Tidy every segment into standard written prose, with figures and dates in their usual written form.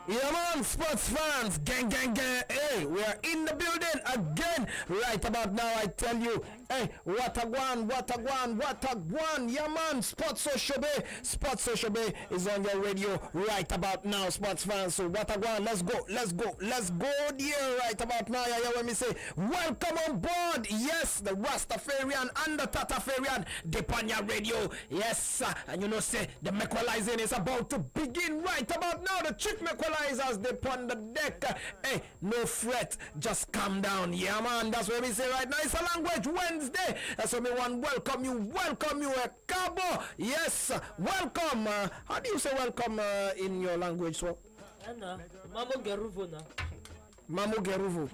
Yeah, man, sports fans, gang, gang, gang. Hey, we are in the building again. Right about now, I tell you. Hey, what a one, what a one, what a one. Yeah, man, Sports OSHOBE. Sports OSHOBE is on your radio right about now, sports fans. So, what a one. Let's go, let's go, let's go there right about now. Yeah, when me say, welcome on board. Yes, the Rastafarian and the Tatafarian dip on your radio. Yes, and you know, say, the Mequalizing is about to begin right about now. The trick Mequalizers dip on the deck. Hey, no fret, just calm down. Yeah, man, that's what we say right now. It's a language Wednesday. That's what we want. Welcome you, Cabo. Yes, welcome. How do you say welcome in your language? So, Mamo Geruvo na. Mamo Geruvo.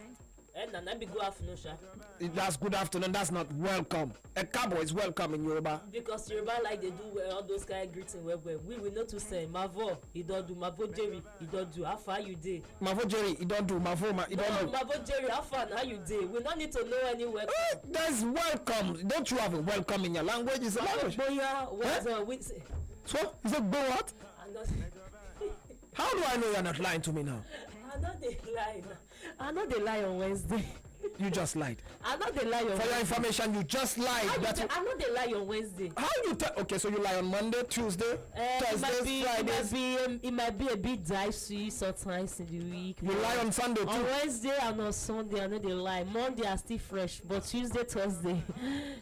Be good afternoon, sha. That's good afternoon. That's not welcome. A cowboy is welcome in Yoruba. Because Yoruba like they do all those kind of greeting well. We will not to say Mavo, he don't do. Mavo Jerry, he don't do. How far you dey? Mavo Jerry, he don't do. Mavo, he don't do. Mavo Jerry, how far now you dey? We don't need to know any welcome. There's welcome. Don't you have a welcome in your language? It's a language. So, is it go what? How do I know you're not lying to me now? I know they lie. I know they lie on Wednesday. You just lied. I know they lie on Wednesday. For your information, you just lied. I know they lie on Wednesday. How you tell? Okay, so you lie on Monday, Tuesday, Thursday, Fridays. It might be a bit dicey sometimes in the week. You lie on Sunday too. On Wednesday and on Sunday, I know they lie. Monday are still fresh, but Tuesday, Thursday,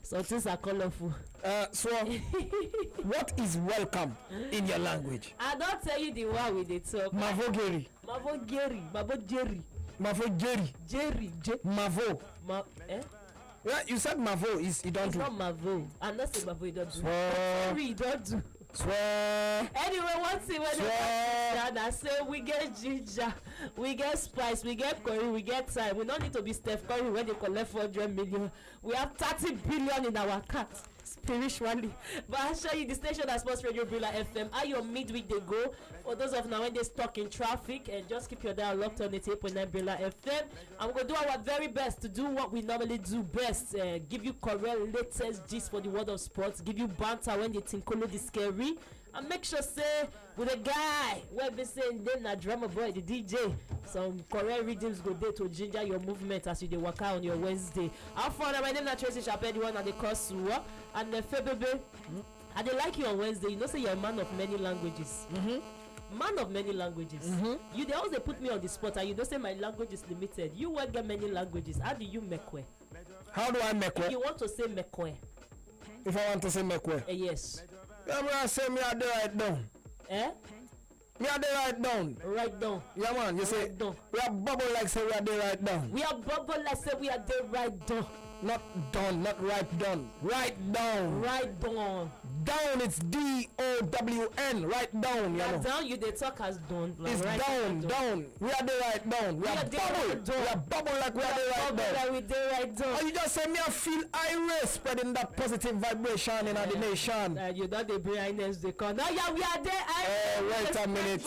so things are colorful. So what is welcome in your language? I don't tell you the one with the talk. Mavogeri. Jerry. Mavo. Yeah, you said Mavo is you don't it's do. It's not Mavo. I'm not saying Mavo you don't do. Swear. You don't do. Swear. Anyway, one thing when I say we get ginger, we get spice, we get curry, we get time. We don't need to be Steph Curry when they collect 400 million. We have 30 billion in our account. Spiritually, but I'll show you the station that Sports Radio Brilla FM. How your midweek they go for those of now when they stuck in traffic, and just keep your dial locked on the 8.9 Brilla FM. And we're gonna do our very best to do what we normally do best, give you correct latest gist for the world of sports, give you banter when they tinkolo the scary, and make sure say with a guy where be saying then a drummer boy the DJ some correct rhythms go there to ginger your movement as you dey waka on your Wednesday. How fun? My name is Tracy Chappelle, the one at the course and the FABIAN. I dey like you on Wednesday. You know say you're a man of many languages. Man of many languages. You they always put me on the spot and you don't say my language is limited. You will get many languages. How do you mekwe? How do I mekwe? If you want to say mekwe. If I want to say mekwe? Yes. Yeah, I say me I do right down. Me are there right down. Right down. Yeah, man. You say down. We are bubble like say we are there right down. We are bubble like say we are there right down. Not down, not right down. Right down. Right down. Down, it's DOWN. Right down, you know. Down, you they talk as down. Like it's right down. We are there right down. We are bubble. Right down. We are bubble like we are there right down. Like we there right down. And you just say me I feel irate spreading that positive vibration in the nation. You know the brightness they come. Now yeah, we are there. Wait a minute.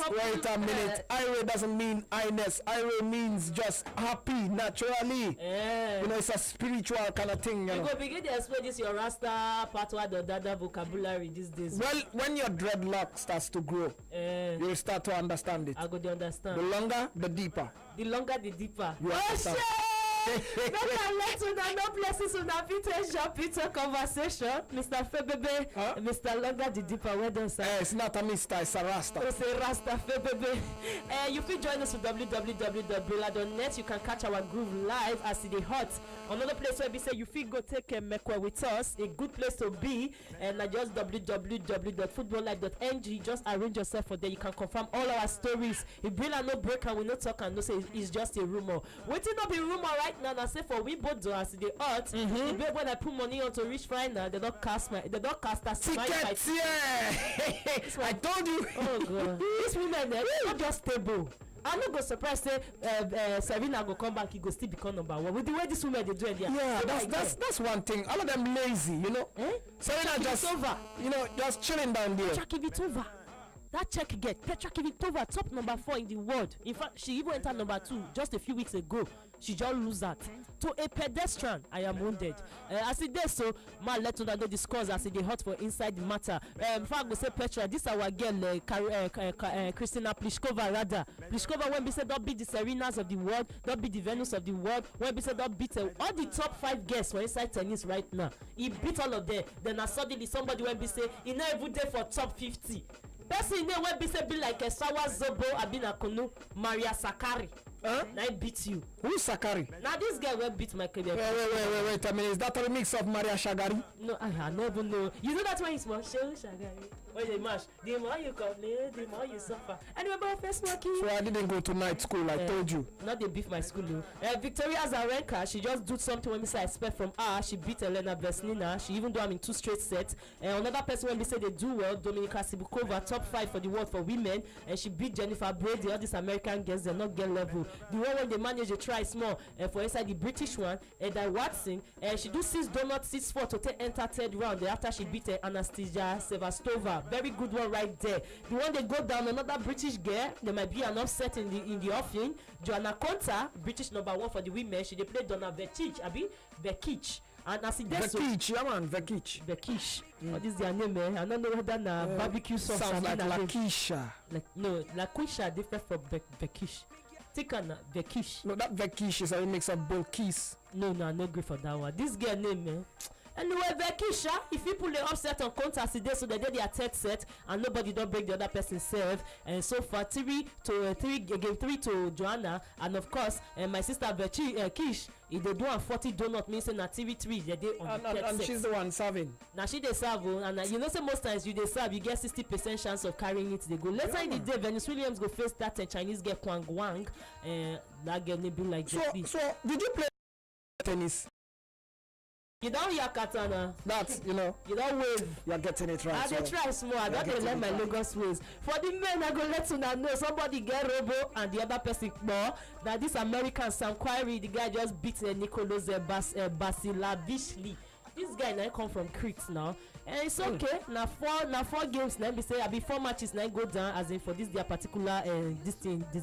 Irate doesn't mean I-ness. Irate means just happy naturally. You know, it's a spiritual kind of thing. You go begin to explain this your Rasta patwa the dada vocabulary these days. Well, when your dreadlock starts to grow, you'll start to understand it. I go to understand. The longer, the deeper. The longer, the deeper. You understand? Better let una no places una Peter conversation. Mr. FABIAN, Mr. Longer the deeper. Where does it's not a Mr. It's a Rasta. It's a Rasta FABIAN. You can join us with www.brilla.net. You can catch our groove live as it is hot. Another place where we say you feel go take a mekwe with us. A good place to be. And just www.footballlife.ng. Just arrange yourself for there. You can confirm all our stories. If Brilla no break and we no talk and no say it's just a rumor. Waiting up a rumor right now. I say for we both do as the odds. When I put money on to reach final, they don't cast us tickets. Yeah. I told you. Oh god. These women they're not just stable. I'm not go surprised say Serena go come back, he go still become number one. With the way these women they do it, yeah, that's one thing. All of them lazy, you know. Serena just over, you know, just chilling down there. Jackie Vitova. that check get Petra Kvitova top number 4 in the world. In fact, she even entered number 2 just a few weeks ago. She just lose that to a pedestrian. I am wounded. As it does so, man, let una know the scores as it dey hot for inside the matter. Before I go say Petra, this our girl Kristina Pliskova rather. Pliskova when we say don't beat the Serenas of the world, don't beat the Venus of the world. When we say don't beat all the top 5 girls for inside tennis right now. He beat all of them. Then suddenly somebody when we say he not even there for top 50. Person name when be say be like a Sawa Zobo Abina Kunu Maria Sakari. Huh? Now I beat you. Who's Sakari? Now this guy will beat my career. Wait a minute. Is that a remix of Maria Shagari? No, I never know. You know that one is more show Shagari. When they mash, the more you complain, the more you suffer. Anyway, about first working. So I didn't go to night school, I told you. Not they beef my school. Victoria Azarenka, she just do something when we say I expect from her. She beat Elena Vesnina. She even do them in 2 straight sets. Another person when we say they do well, Dominika Sibukova, top 5 for the world for women. And she beat Jennifer Brady. All these American girls, they're not get level. The one when they manage to try small for inside the British one, that Watson, she do 6 donuts, 6-4 to enter 3rd round after she beat Anastasia Sevastova. Very good one right there. The one they go down, another British girl, there might be an upset in the offing. Joanna Konta, British number 1 for the women, she they play Donna Vekic. And as it does Vekic, yeah man, Vekic. What is their name, I don't know whether na barbecue sauce. Sounds like Lakisha. No, Lakisha different from Vekic. Tikana Vekic. No, that Vekic is a remix of Bilkis. No, no agree for that one. This girl name, Anyway, Vekisha, if people they upset on contest today, so they did their 3rd set and nobody don't break the other person's serve. And so far 3 to Joanna, and of course my sister Kish, if they do a 40 donut means na 3 they dey on the 3rd set. And she's the one serving. Now she dey serve, and you know say most times you dey serve, you get 60% chance of carrying it. They go later in the day. Venus Williams go face that Chinese girl Kwang Wang, that girl may be like so did you play tennis? You don't hear katana. That's, you know. You don't wave. You're getting it right. I dey try small. I don't learn my Lagos ways. For the men, I go let you know somebody get robo and the other person more. That this American Sam Query, the guy just beat Nicolas Basilavishli. This guy now come from Crete now. And it's okay. Now four games now be say I be 4 matches now go down as in for this their particular this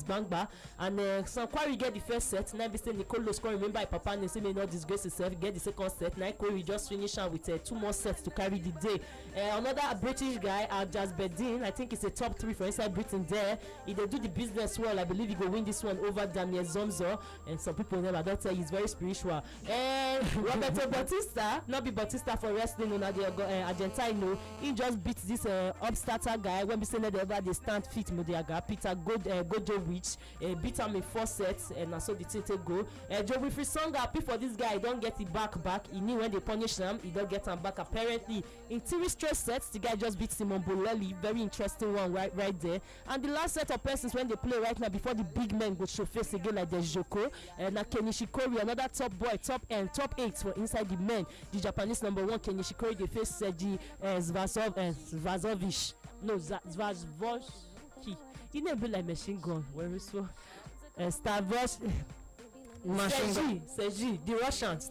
bangba. And some Quarry get the first set. Now be say Nicolo score. Remember Papa and say may not disgrace himself. Get the second set. Now Quarry just finish out with 2 more sets to carry the day. Another British guy, Jazz Bedin. I think it's a top 3 for inside Britain there. If they do the business well, I believe he go win this one over Daniel Zomzo. And some people never don't tell he's very spiritual. And Roberto Bautista, not be Bautista for wrestling on the Argentino, he just beat this upstarter guy when we say that they stand fit Mudiaga Peter Godowich, beat him in 4 sets, and so the thing take go. Joe Wilfried Songa happy for this guy, he don't get it back. He knew when they punish him, he don't get him back. Apparently in 3 straight sets, the guy just beat Simon Bolelli. Very interesting one right there. And the last set of persons when they play right now before the big men go show face again like the Joko, Ken Nishikori, another top boy, top 8 for inside the men. The Japanese number 1 Ken Nishikori, they face Sergi Zvazovich. No, Zvazovsky. He never be like machine gun. Where is so? Stavros. Sergi, the Russians.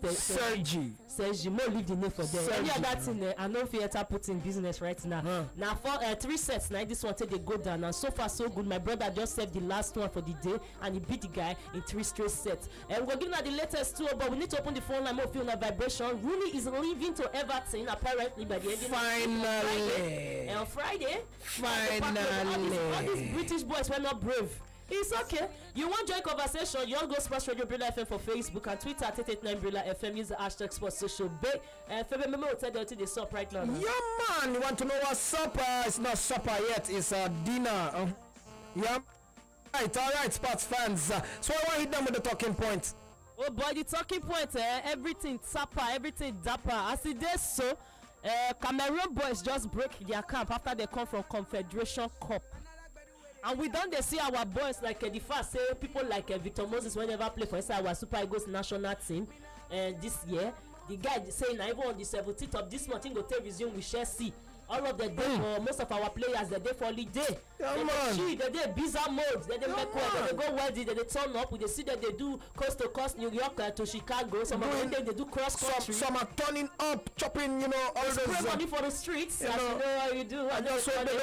Sergi, more leave the name for them. Any other thing, I know theater put in business right now. Now for 3 sets, now this one take they go down, and so far so good. My brother just saved the last one for the day, and he beat the guy in 3 straight sets. And we're giving out the latest too, but we need to open the phone line. More feel a vibration. Rooney is leaving to Everton apparently by the end of Friday. And on Friday, finally, all these British boys were not brave. It's okay. You want join conversation? You all go Sports Radio Brilla FM for Facebook and Twitter at 889 Brilla FM. Use the hashtag Sports Social Bay. Fabian, remember we'll tell you until they sup right now. Yeah, man. You want to know what supper? It's not supper yet. It's dinner. Yeah. All right, sports fans. So I want to hit them with the talking point. Oh boy, the talking point. Everything supper, everything dapper. As it is so, Cameroon boys just break their camp after they come from Confederation Cup. And we don't see our boys like the first say people like Victor Moses will never play for inside our Super Eagles national team this year. The guy saying even on the 17th of this month he go take resume with Chelsea. all of the day for most of our players the day for holiday. Yeah, they dey bizarre mode, they make well, they go wedding, they turn up, we dey see that they do coast to coast, New York to Chicago, some of them they do cross country. Some are turning up, chopping, you know, all spray those money for the streets, you as know, you know how you do. And that's why they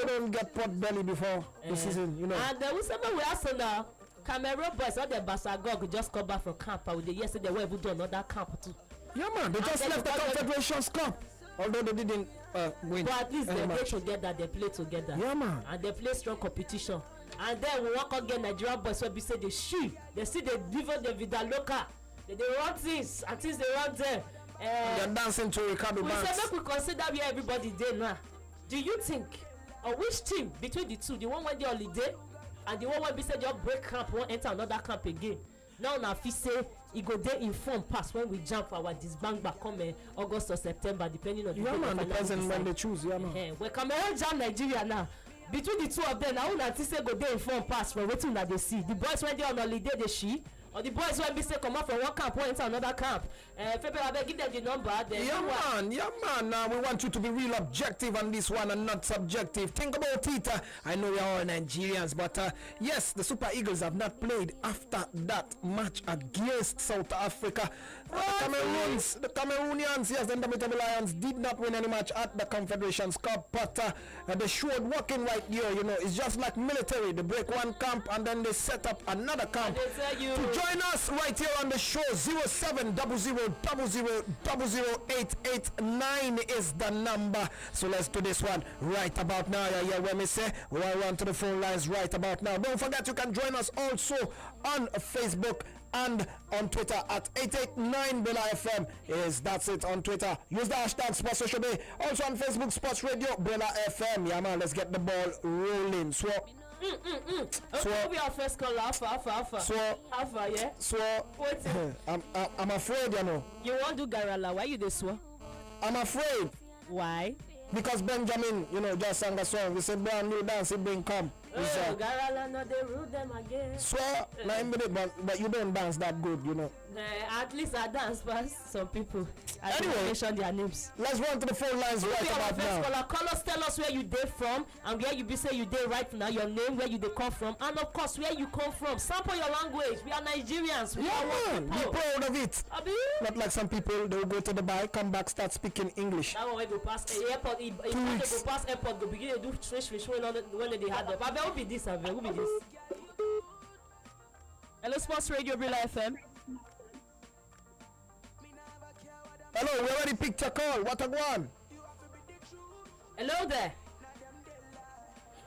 don't get pot belly before the season, you know. And we say we also now Cameroon boys, all the Basagog just come back from camp, and yesterday we even do another camp too. Yeah, man, they just left the Confederations Cup, although they didn't win. But at least they play together, they play together. Yeah, man. And they play strong competition. And then we walk again Nigerian boys where we say they shoot. They see they deliver the Vida Loca. They run things, and things they run there. They're dancing to Ricardo Banks. We say make we consider where everybody there now. Do you think, or which team between the two, the one when they holiday and the one when we say just break camp, won't enter another camp again? Now na fit say e go dey inform pass when we jump for our disband back come August or September depending on the yeah man, depends on when they choose. Yeah man. We Cameroon jam Nigeria now. Between the two of them, na una think say go dey inform pass for wetin una dey see. The boys when dey on holiday dey she, or the boys when be say comot from one camp wan enter another camp. Febe abeg give them the number. Yeah man. We want you to be real objective on this one and not subjective. Think about it. I know we are all Nigerians, but yes, the Super Eagles have not played after that match against South Africa. The Cameroonians, yes, the Indomitable Lions did not win any match at the Confederations Cup, but they showed working right here. You know, it's just like military. They break one camp and then they set up another camp. To join us right here on the show, 0700000889 is the number. So let's do this one right about now. Yeah, when we say we are on to the phone lines right about now. Don't forget you can join us also on Facebook and on Twitter at 889BellaFM. That's it on Twitter. Use the hashtag Sports OSHOBE. Also on Facebook, Sports Radio Bella FM. Yeah man, let's get the ball rolling. So Okay, we are first call Alpha. Alpha, yeah. So what? I'm afraid, you know. You want to do Garala? Why you this one? I'm afraid. Why? Because Benjamin, you know, just sang a song. We said brand new dance, it bring come. Garala, no, they rule them again. Swear, 9 minutes, but you don't dance that good, you know. At least I dance past some people. I anyway, mention their names. Let's run to the phone lines right about now. Call us, tell us where you dey from and where you be say you dey right now, your name, where you dey come from, and of course where you come from. Sample your language. We are Nigerians. We are one people. Be proud of it. Not like some people, they will go to Dubai, come back, start speaking English. That one when go past airport, if they go past airport, go begin to do switch when they had them. But who be this? Who be this? Hello, Sports Radio Bella FM. Hello, we already picked your call. What a one. Hello there.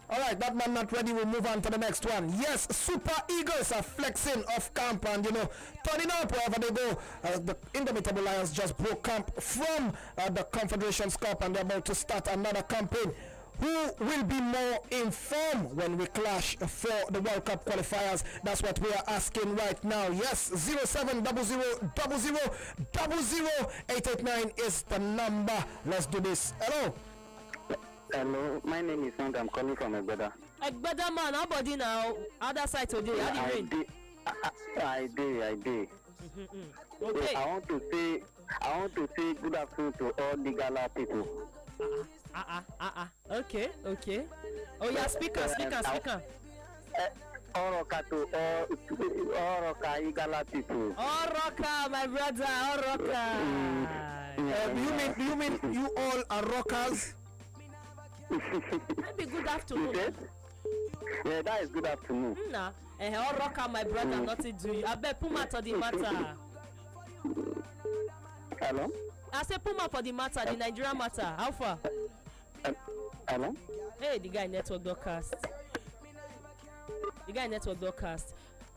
All right, that man not ready. We'll move on to the next one. Yes, Super Eagles are flexing off camp and, you know, turning up wherever they go. The Indomitable Lions just broke camp from the Confederations Cup and they're about to start another campaign. Who will be more informed when we clash for the World Cup qualifiers? That's what we are asking right now. Yes, 0700000889 is the number. Let's do this. Hello. Hello, my name is Sandra. I'm calling from Egbeda. Egbeda man, how about you now? Other side today, how do you mean? I did. Okay. I want to say good afternoon to all the Gala people. Okay. Oh yeah, speaker. Oroka to Oroka Igala people. Oroka, my brother, Oroka. You mean you all are rockers? Maybe good afternoon. Yeah, that is good afternoon. Nah, Oroka, my brother, nothing to you. I bet Puma to the matter. Hello? I say Puma for the matter, the Nigerian matter. How far? Hello? Hey, the guy network broadcast.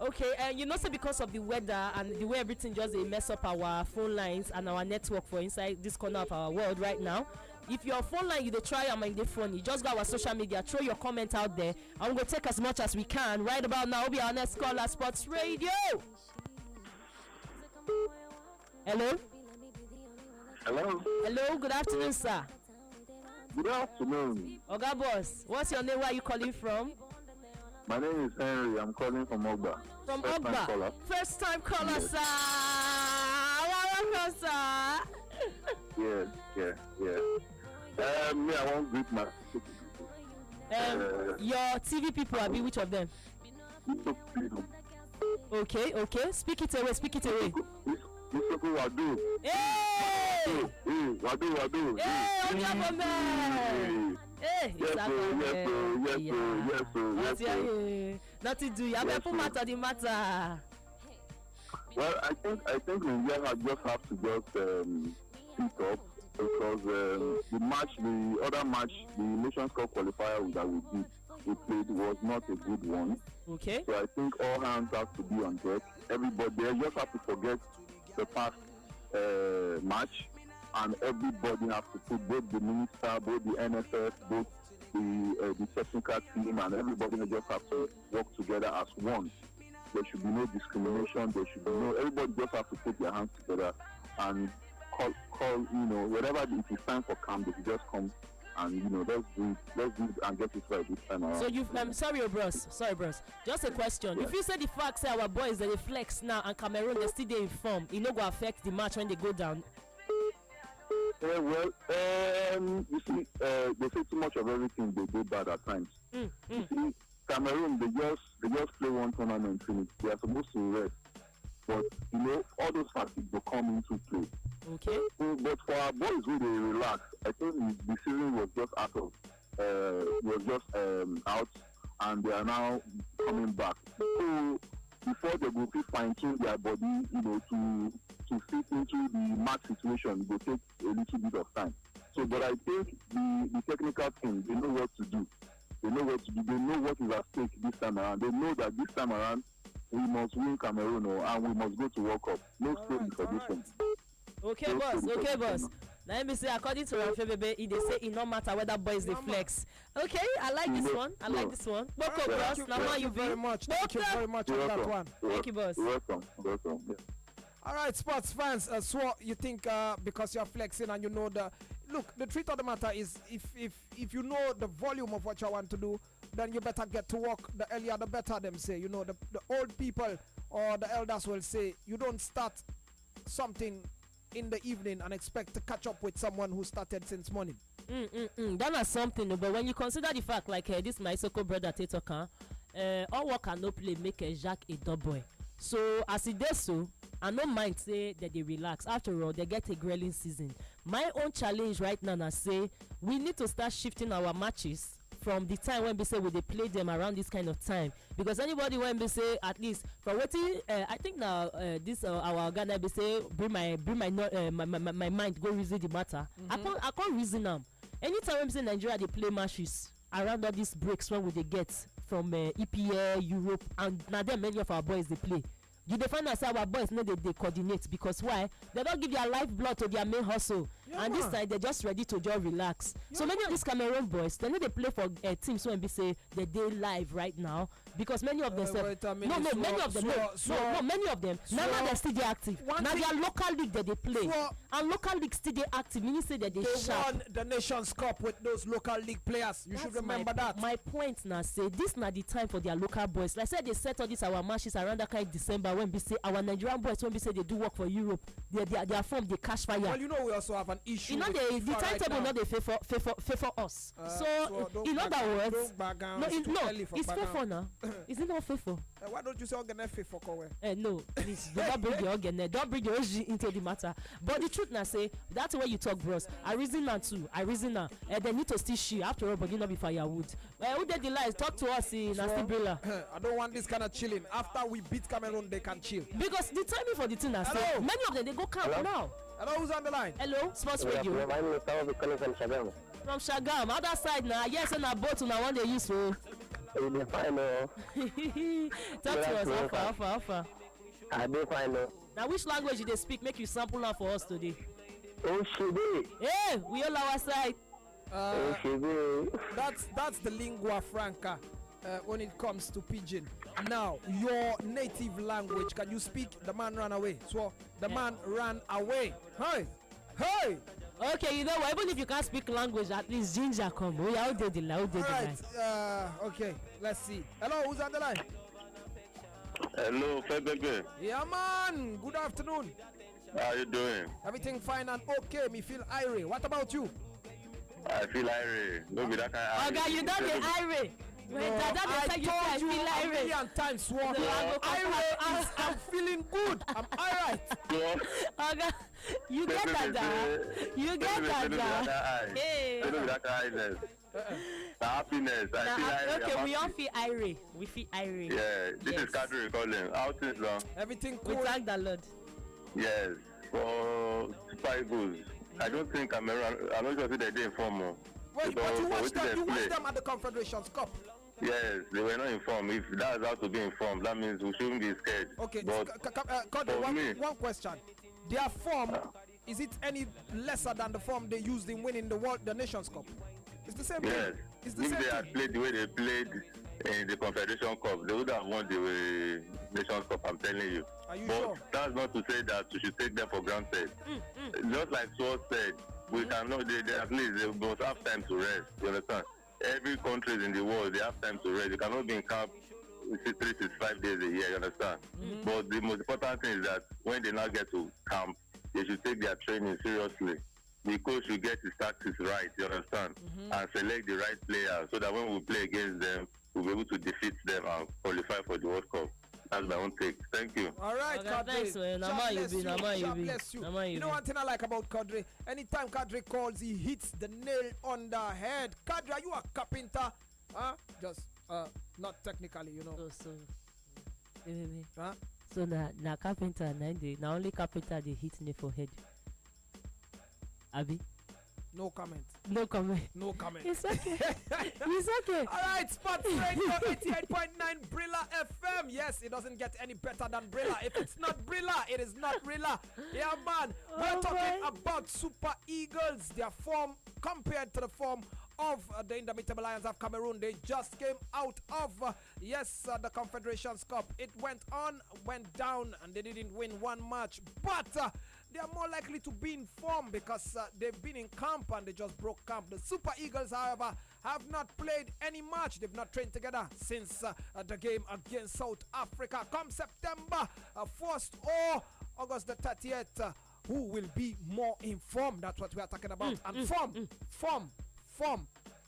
Okay, and you know, so because of the weather and the way everything just mess up our phone lines and our network for inside this corner of our world right now. If your phone line you try on the phone, you just go our social media, throw your comment out there, and we're gonna take as much as we can. Right about now, we'll be our next caller, Sports Radio. Hello. Hello, good afternoon, sir. Good afternoon. Oga boss, what's your name? Where are you calling from? My name is Henry. I'm calling from Ogba. From Ogba. First time caller, yes. Sir. Welcome, sir. Yeah. Me, I won't greet my Your TV people, Abi, which of them? Okay. Speak it away. Mr. Wadu. Hey! Wadu. Hey, Onyabome! Hey, Yes, sir. Nothing do you. I'm going to matter the matter. Well, I think Nigeria just have to just pick up because the other match, the Nations Cup qualifier that we played was not a good one. Okay. So I think all hands have to be on deck. Everybody, they just have to forget the past match, and everybody has to put both the minister, both the NFF, both the technical team, and everybody just have to work together as one. There should be no discrimination. There should be no. Everybody just have to put their hands together and call. Whatever it is time for camp, they should just come and let's do it and get it right this time around. So sorry, bros. Just a question. Yeah. If you say the fact say our boys they flex now and Cameroon they still dey in form, it no go affect the match when they go down. You see, they say too much of everything. They do bad at times. You see, Cameroon, they just play one tournament finish. They are supposed to rest, but all those factors will come into play. Okay. So, but for our boys who they relax, I think the season was just out, and they are now coming back. So before they go to fine tune their body, to fit into the match situation, it will take a little bit of time. So, but I think the technical team, they know what to do. They know what is at stake this time around. They know that this time around we must win Cameroon and we must go to World Cup. No story for this one. Okay, boss. Now let me say, according to FABIAN, they say it no matter whether boys they flex. Okay, I like this one. Boko, boss. Thank you very much. Thank you very much on that one. Thank you, boss. Welcome. Yeah. All right, sports fans. So you think because you're flexing and the truth of the matter is if you know the volume of what you want to do, then you better get to work. The earlier the better, them say. The old people or the elders will say you don't start something in the evening and expect to catch up with someone who started since morning. That is something, but when you consider the fact like this my so-called brother Tetokan, all work and no play make Jacques a dub boy. So as it does so, I no mind say that they relax. After all, they get a grilling season. My own challenge right now is say we need to start shifting our matches from the time when we say we they play them around this kind of time, because anybody when we say at least for waiting I think now this our Ghana be say bring my mind go reason the matter. I can't reason them. Anytime when we say Nigeria they play matches around all these breaks when we they get from EPL, Europe, and now there many of our boys they play. You define us our boys know they coordinate, because why? They don't give their lifeblood to their main hustle, and this time they're just ready to just relax. So many of these Cameroon boys, they know they play for teams when we say that they live right now, because many of them many of them now they still they active. Now their local league that they play, and local league still they active, meaning say that they won the Nations Cup with those local league players. You should remember that. My point now say this not the time for their local boys. Like I said, they set all these our matches around that kind of December when we say our Nigerian boys when we say they do work for Europe, they are from the cash fire. Well, we also have an issue. The timetable right not they favor us. So in other words, it's faithful now. Is it not faithful? Why don't you say organ faithful? No, please do not bring the organ. Don't bring the OG into the matter. But the truth now say that's the way you talk, bros. I reason now too. They need to still shit after all, but you not be firewood. Who did the lies? Talk to us in Nasty Brilla. I don't want this kind of chilling. After we beat Cameroon, they can chill. Because the timing for the thing I say, many of them they go camp now. Hello, who's on the line? Hello, Sports Radio. My name is Sawabi calling from Shagam. From Shagam, other side now. Yes, and a boat on one they use for. You'll be fine, Talk to us, Alpha. I'll be fine, Now, which language did they speak? Make you sample now for us today. OSHOBE. Hey, we all our side. OSHOBE. That's the lingua franca when it comes to pidgin. Now, your native language, can you speak? The man ran away. So, the man ran away. Hey! Okay, you know what? Even if you can't speak language, at least ginger come. We are out there the line. Right. Okay, let's see. Hello, who's on the line? Hello, FABIAN. Yeah, man. Good afternoon. How are you doing? Everything fine and okay. Me feel irie. What about you? I feel irate. No be that kind of Oga, you don't be irate. When Dada I dey say you told you feel a irate. million times, Swap. So I go Irate is I'm feeling good. I'm alright. Oga, you get Dada. You get Dada. Hey. No be that kind of the happiness. I feel irate. Okay, we all feel irate. We feel irate. Yeah, this is Kadri calling. How things long? Everything We cool. thank the Lord. Yes, for Super Eagles. I don't think I'm not sure if they did inform. Wait, but you watched them at the Confederations Cup. Yes, they were not informed. If that's how to be informed, that means we shouldn't be scared. Okay, But one question. Their form, is it any lesser than the form they used in winning the Nations Cup? It's the same yes, thing. It's the if same they thing. had played the way they played in the Confederation Cup, they would have won the Nations Cup, I'm telling you. Are you but sure? That's not to say that we should take them for granted. Just like Sword said, we cannot, they at least they must have time to rest. You understand? Every country in the world, they have time to rest. You cannot be in camp 365 days a year, you understand? But the most important thing is that when they now get to camp, they should take their training seriously. The coach should get his tactics right, you understand? And select the right players so that when we play against them, we'll be able to defeat them and qualify for the World Cup. That's my own take. Thank you. All right, Okay, Kadri. thanks, man. God bless you. Nama God you bless you. be. Nama you You know be. one thing I like about Kadri? Anytime Kadri calls, he hits the nail on the head. Kadri, are you a carpenter? Huh? Just not technically, you know. So, Huh? so na carpenter na only carpenter dey hit me for head. Abi? No comment. No comment. No comment. It's okay. It's okay. All right, Sports Radio 88.9 Brilla FM. Yes, it doesn't get any better than Brilla. If it's not Brilla, it is not Brilla. Yeah, man. We're talking about Super Eagles, their form compared to the form of the Indomitable Lions of Cameroon. They just came out of, the Confederations Cup. It went on, went down, and they didn't win one match. But they are more likely to be in form because they've been in camp and they just broke camp. The Super Eagles, however, have not played any match. They've not trained together since the game against South Africa. Come September 1st or August the 30th, who will be more informed? That's what we are talking about. And form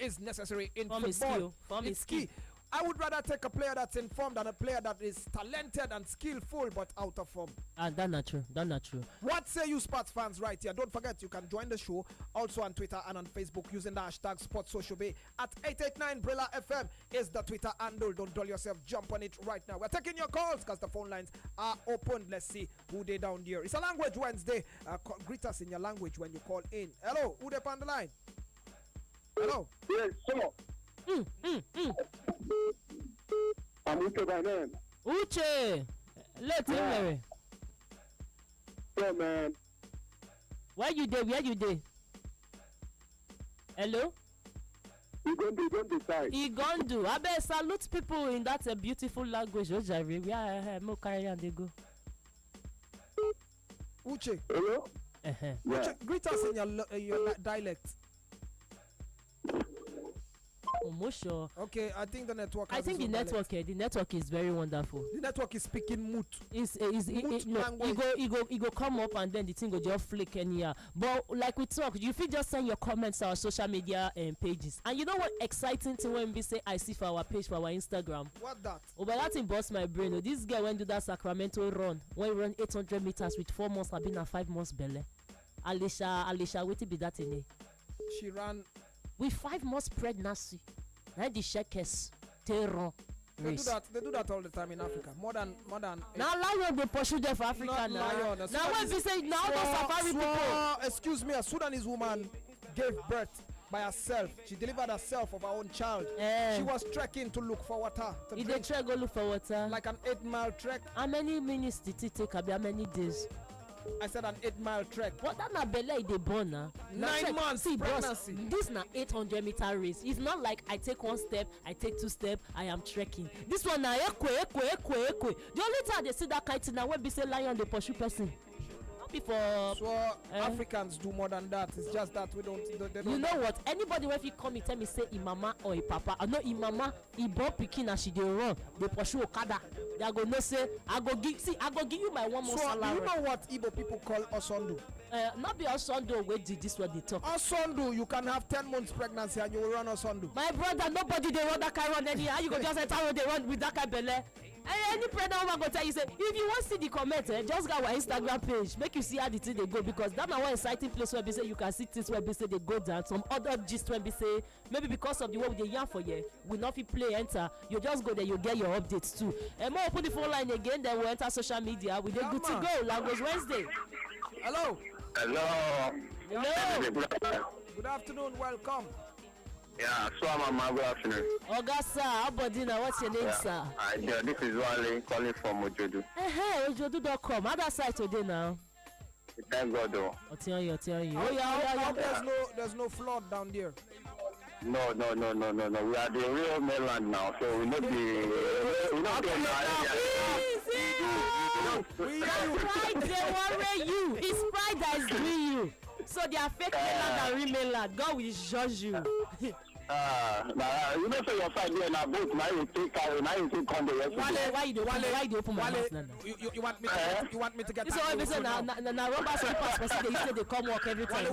is necessary in Form football. is key. I would rather take a player that's informed than a player that is talented and skillful but out of form. That's not true. That's not true. What say you sports fans right here? Don't forget you can join the show also on Twitter and on Facebook using the hashtag SportsSocialBay. At 889 Brilla FM is the Twitter handle. Don't dull yourself. Jump on it right now. We're taking your calls because the phone lines are open. Let's see who they down there. It's a Language Wednesday. Greet us in your language when you call in. Hello, who they on the line? Hello. Yes, sure. I'm Uche by name. Uche! Let him marry. Yeah, man. Where you dey? Where you dey? Hello? You don't decide. Igondu. Abeg salute people in that beautiful language. Ojare, where mo carry am dey go? Uche. Hello? Yeah. Uche, greet us in your dialect. Sure. Okay, I think the network. I think the network is very wonderful. The network is speaking moot. It go come up and then the thing go just flick anyhow. But like we talk, you fit just send your comments to our social media pages. And you know what exciting thing when we say I see for our page for our Instagram? What that? Oh, but that thing bust my brain. Oh, this girl went to that Sacramento run. When he run 800 meters with 4 months, I've been at 5 months belly. Alicia, wait to be that in it. She ran with 5 months pregnancy. Now the shakers they run race. They do that all the time in Africa. More than. Now lion they pursue them for Africa now. Now when we say now the safari people. Excuse me, a Sudanese woman gave birth by herself. She delivered herself of her own child. She was trekking to look for water. If they trek go look for water. Like an 8-mile trek. How many minutes did it take? How many days? I said an 8-mile trek. What that na belle dey born na? 9 months. See, pregnancy. Bros, this na 800-meter race. It's not like I take 1 step, I take 2 steps, I am trekking. This one na ekwe. The only time they see that kind thing na when be say lion dey pursue person. be for. So Africans do more than that. It's just that we don't. They don't You know what? Anybody when you come and tell me say imama or papa, I know imama, born pikin and she dey run, they pursue Okada. They go no say I go give you my 1 month So salary. you know what Igbo people call osondu? Not be osondu. Wait, did this what they talk? Osondu, you can have 10 months pregnancy and you will run osondu. My brother, nobody they run that kind run anyhow. You go just enter how they run with that kind belle. Any pregnant woman go tell you say if you want see the comment, just go our Instagram page, make you see how the thing they go, because that na one exciting place where we say you can see things where we say they go down. Some other gist where we say maybe because of the way they yarn for you, we not fit play enter. You just go there, you get your updates too. And more open the phone line again, then we enter social media. We dey good to go. Language Wednesday. Hello. Hello. Hello. Good afternoon. Welcome. Yeah, so I'm good afternoon. Oga sir, how body now? What's your name, sir? This is Wale calling from Ojodu. Ojodu.com. Other side today now. Thank God though. Otiyan you. Oh Now yeah. there's no flood down there. No. We are the real mainland now, so we not the Pride they worry you. It's pride that is doing you. So they are fake mainland and real mainland. God will judge you. You know, so your side there now, both now you take on the rest. Why you open my mouth now? You want me to get This one say na rubber slippers person they say they come work every time.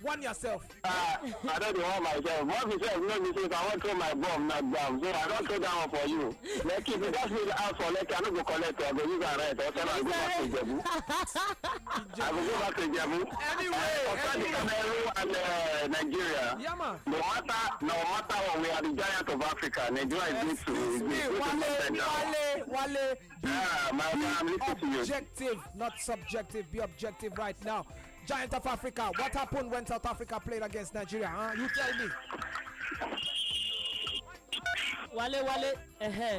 One yourself. I don't want myself. One myself, no mistake. I want to throw my bomb not down. So I don't throw down for you. Like if you just need the house for like I don't go collect I go use and rent. Also I go back to Jebu. I will go back to Jebu. Anyway. Cameroon and Nigeria. Yeah, man. No matter what, we are the giant of Africa. Nigeria is Wale, I'm listening to you. objective, not subjective. Be objective right now. Giant of Africa. What happened when South Africa played against Nigeria? Huh? You tell me. Wale,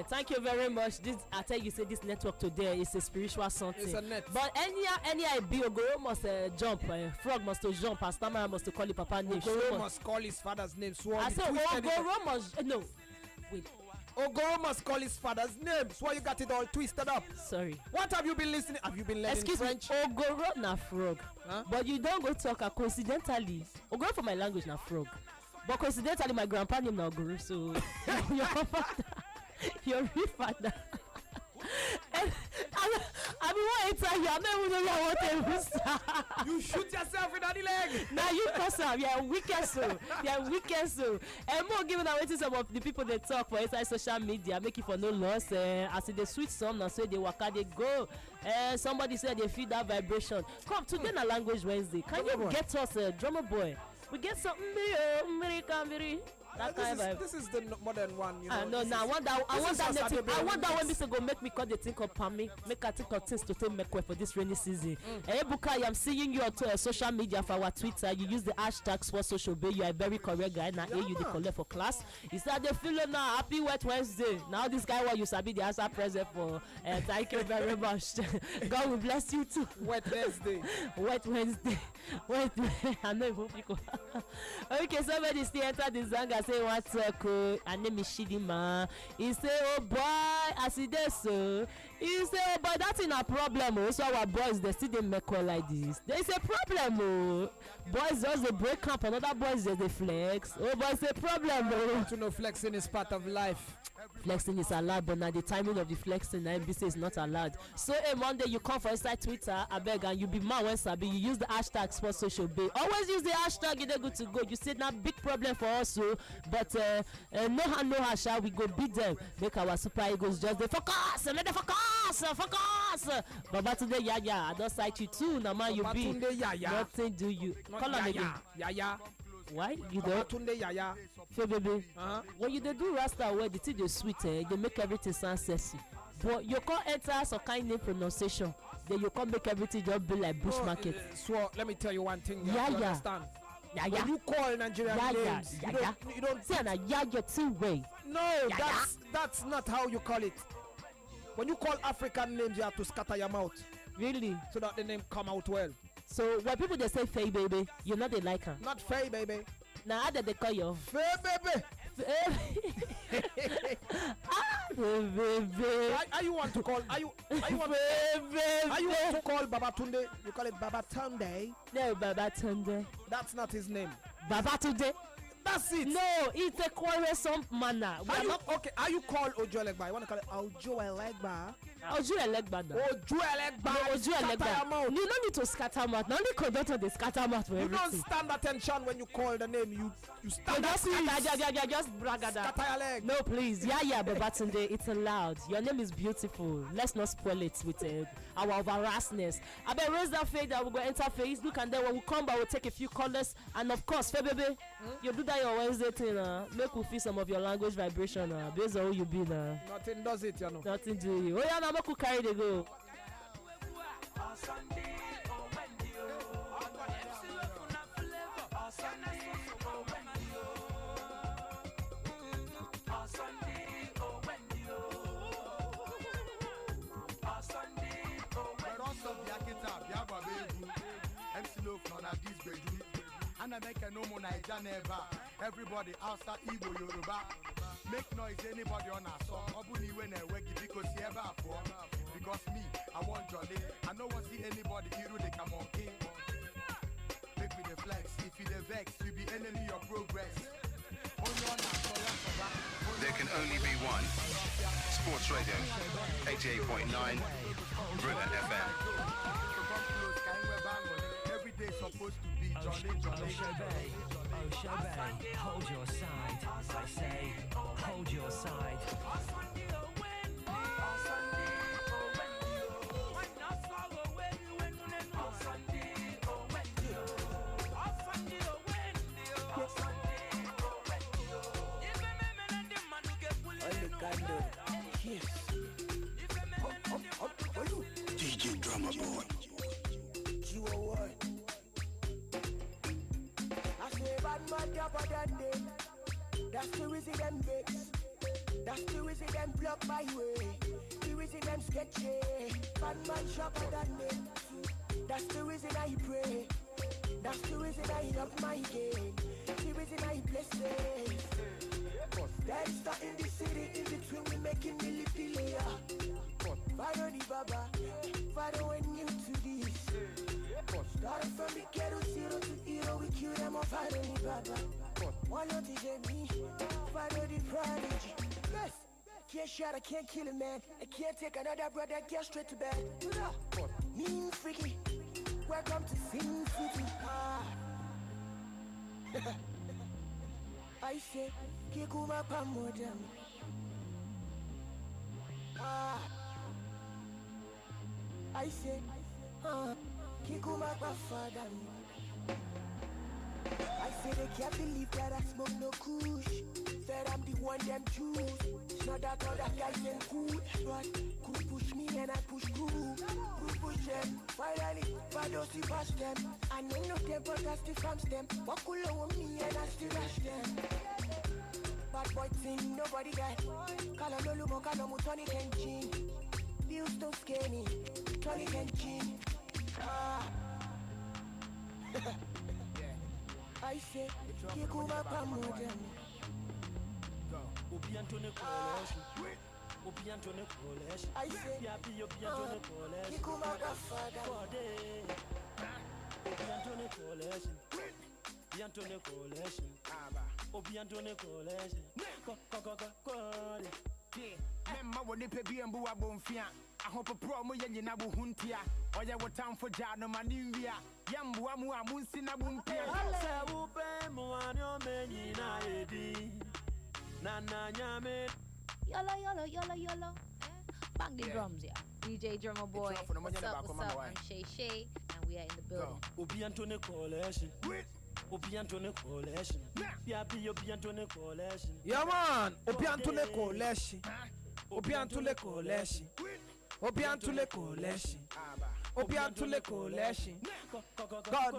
thank you very much. This I tell you, say this network today is a spiritual something. It's a net. But any idea, Ogoro must jump. Frog must to jump. And Stammer must to call his papa name. Ogoro must call his father's name. So I said Ogoro must no. Wait. Ogoro must call his father's name. So you got it all twisted up. Sorry. What have you been listening? Have you been learning French? Me, Ogoro na frog. Huh? But you don't go talk coincidentally. Ogoro for my language na frog. But coincidentally, my grandpa name now Guru, so your father, your real father. And I mean, what I tell you, I don't even know what you shoot yourself in the leg. Now you cuss out, you're wicked so. And more giving away to some of the people they talk for inside social media, make it for no loss. As they switch some, now say they work out, they go. Somebody said they feel that vibration. Come today, na Language Wednesday. Can you get us a drummer boy? We get something that kind of vibe. This is the modern one, you know. I want that native. I want that one to go make me call the think of Pami. Make I think of things to take make way for this rainy season. Hey Bukai, I'm seeing you on social media for our Twitter. You use the hashtag #SuoSocialBay. You are a very correct guy. Now you the collect for class. Is that the feeling now? Happy Wet Wednesday. Now this guy what you sabi the answer present for. Thank you very much. God will bless you too. Wet Wednesday. Wet Wednesday. I know if people. Okay, somebody still enter the zanga. Say what's up, her name is Shidima. He say, oh boy, as he does so. He say, oh boy, that's in a problem. Oh, so our boys they still they make well like this. There's a problem. Oh, boys just they break up, another boys just they flex. Oh boy, it's a problem. Oh, to know flexing is part of life. Flexing is allowed, but now the timing of the flexing, NBC is not allowed. So a Monday you come for inside Twitter, I beg, and you be man when sabi. You use the hashtag #SuoSocialBay. Always use the hashtag. You're good to go. You said now big problem for us, so but no hashtag. We go beat them. Make our super egos just they focus. Let them focus. Baba today, I don't cite you too. Now man, you be nothing. Do you call on again? Yeah. Why you don't? Tunde Yaya. Fair baby. When you do Rasta where the tea they sweet, they make everything sound sexy. But you can't enter some kind name pronunciation. Then you can't make everything just be like bush market. So let me tell you one thing. You understand? When you call Nigerian names, you don't say na two way. No, that's not how you call it. When you call African names, you have to scatter your mouth. Really? So that the name come out well. So when people they say Faye baby, you know they like her. Not Faye baby. Now how did they call you? Faye baby. Are you want to call? Are you want to call Babatunde? You call it Babatunde? No, Babatunde. That's not his name. Babatunde. That's it. No, it's a quarrelsome manner. Okay, are you call Ojo Elegba? You want to call it Ojo Elegba? Ojo Elegba. Ojo Elegba. No, Ojo Elegba. You don't need to scatter mouth. Now only conductor they scatter mouth for everything. You don't stand attention when you call the name. You stand just brag at that. Scatter your leg. No, please. Yeah, Babatunde. It's allowed. Your name is beautiful. Let's not spoil it with our vastness. I better raise that fade that we're going to enter Facebook, and then when we come back, we'll take a few callers. And of course, baby, you do that your Wednesday thing. Make we feel some of your language vibration based on who you be. Nothing does it, you know. Nothing do you. Oh, yeah, now I'm carry the go. And I make a no more Niger never. Everybody outside Igbo Yoruba. Make noise anybody on our song. Obuni when I work because he ever for. Because me, I want jolly. I don't want to see anybody hero they come on king. Make me the flex. If you the vex, you be enemy of progress. There can only be one. Sports Radio 88.9 Bruna FM. Every day supposed to be jolly. OSHOBE, hold your side. I say, hold your side. DJ Drummer Boy. That's the reason them vex. That's the reason them block my way. The reason them sketchy. Bad man sharper than them. That's the reason I pray. That's the reason I up my game. The reason I play safe. There's stuff in the city in between we making milli. Follow the baba. Follow when you to this. Starting from the ghetto, 0 to hero, we kill them off. Follow the baba. One of the me, follow the prodigy. Yes, can't shot, I can't kill a man. I can't take another brother, get straight to bed. Mean freaky, welcome to Sin City. I say, Kikuma Pamodam. I say, Kikuma Pafadam. I say they can't believe that I smoke no kush. Said I'm the one them choose. It's not that other guys ain't cool, but could push me and I push cool. Could push them, finally, but don't see past them. I know no them, but I still comes them. What cool over me and I still rush them. Bad boy thing, nobody got. Kala no lumo, kala mu Tony Kenchin. Bills don't scare me, Tony Kenchin. I say, Kikuma Pamodam. I say, Kikuma Pafadam. Memma woni pe bi embu abonfia ahopo pro mo yenye na buhuntia oye wo time for jano manivia yambu amu amunsi na bumpia se wo pe mo anyo menyi na edi na nyame Yolo. Bang the drums, yeah. DJ Drummer Boy. What's up? I'm Shay, and we are in the building. Obi Antone Coalition. Obi Antone Coalition. Obi Antone Coalition. Yeah, man. Obi Antone Coalition. Obi Antone Coalition. Obi Antone Coalition. Obi Antone Coalition. God,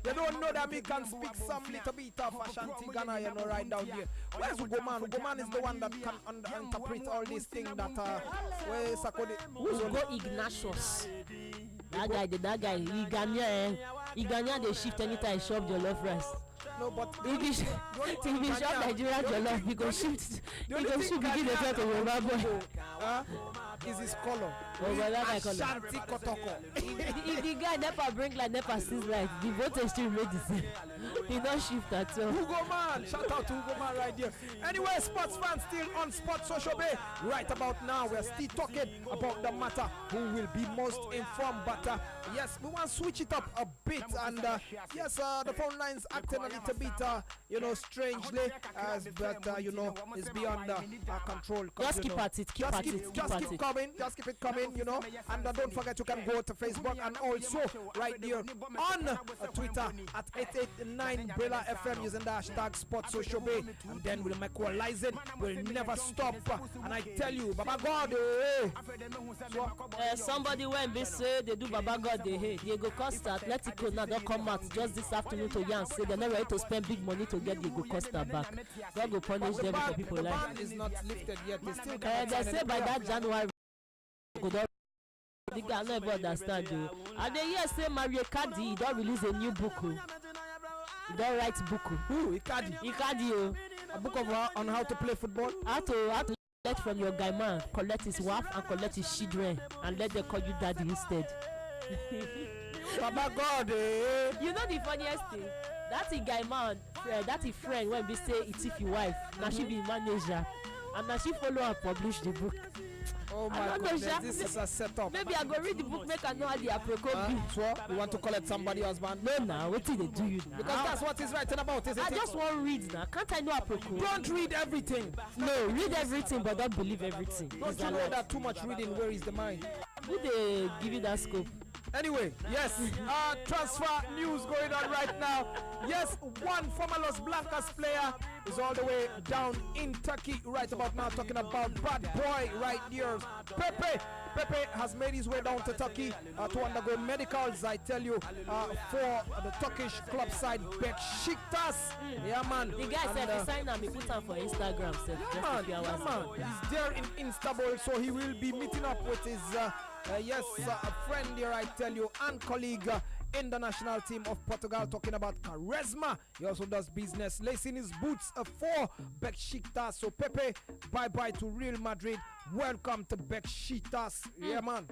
you don't know that me can speak some little bit of Ashanti Ghana, you know, right down here. Where's Ugoman? Ugoman is the one that can interpret all these things that where's Sakodi? Who's Go Ignatius? That guy, he Ghanaian, they shift anytime shop your love rice. No, but If you shop Nigeria jollof, you go shift. You go shift begin the first of Yoruba boy. Is his color. Oh, but that my color. Ashanti Kotoko. If the guy never bring like never sees light, the voltage still remain the same. He don't shift at all. Hugo Man, shout out to Hugo Man right there. Anyway, sports fans still on Sports Social Bay. Right about now, we're still talking about the matter who will be most informed. But yes, we want to switch it up a bit. And yes, the phone lines acting a little bit, strangely, but it's beyond control. Just keep at it, keep at it, just keep coming, just keep it coming, And don't forget you can go to Facebook and also right there on Twitter at 889 Brilla FM using the hashtag Sports Social Bay, and then we'll make our lies in. We'll never stop. And I tell you, Baba God, somebody when they say they do Baba God, they hate. Diego Costa, Atletico now don't come out just this afternoon to Yan say they're not ready to spend big money to get Diego Costa back. God will punish them for people the like. ban is not lifted yet. They still They say by that January. The guy never understand you. And then yes, say Mario Cardi, he don't release a new book. He don't write book. Who? Icardi. A book of on how to play football. How to let from your guy man, collect his wife and collect his children, and let them call you daddy instead. Baba God, You know the funniest thing? That's a guy man, that's a friend when we say it's if your wife. Now she be manager, and now she follow and publish the book. Oh my goodness, this is a setup. Maybe I go read the book, make I know how the approco be. So, you want to collect somebody husband? No, now, what did they do you now? Because that's what he's writing about, isn't it? I just want to read now. Can't I know approco? Don't read everything. No, read everything, but don't believe everything. Don't you know that too much reading, where is the mind? Who they give you that scope? Anyway, yes, transfer news going on right now. Yes, one former Los Blancas player is all the way down in Turkey right about now, talking about bad boy right here. Pepe has made his way down to Turkey to undergo medicals, I tell you, for the Turkish club side Beşiktaş. Yeah, man. The guy said he signed and he put on for Instagram. Yeah, man. He's there in Istanbul, so he will be meeting up with his a friend here, I tell you, and colleague in the national team of Portugal, talking about Quaresma. He also does business, lacing his boots for Beşiktaş. So Pepe, bye-bye to Real Madrid. Welcome to Beşiktaş. Yeah, man.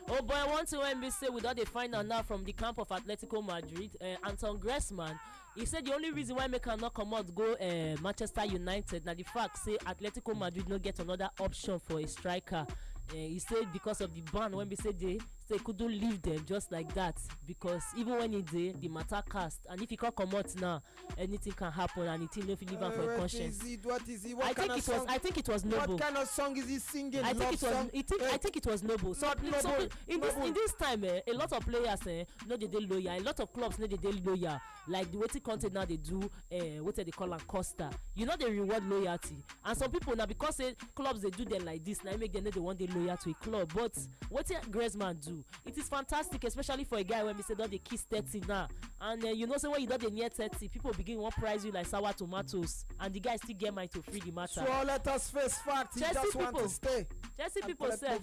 Oh boy, I want to say without a final now from the camp of Atletico Madrid, Anton Griezmann. He said the only reason why make cannot come out go Manchester United now the fact say Atletico Madrid no get another option for a striker. He said because of the ban when we say they couldn't leave them just like that, because even when he did the matter cast, and if he can't come out now anything can happen and it no fit leave him for a conscience. What is it? I think it was noble. What kind of song is he singing? I think it was noble. So in this time a lot of players no they loyal, a lot of clubs no they loyal, like the waiting content now they do what they call a Costa, they reward loyalty, and some people now because clubs they do them like this now make them know they want they loyal to a club. But what Griezmann do, it is fantastic, especially for a guy when we say that they kiss 30 now, and so when you don't near 30 people begin to price you like sour tomatoes, and the guy still get money to free the matter. So let us face fact, he just want to stay. Chelsea people say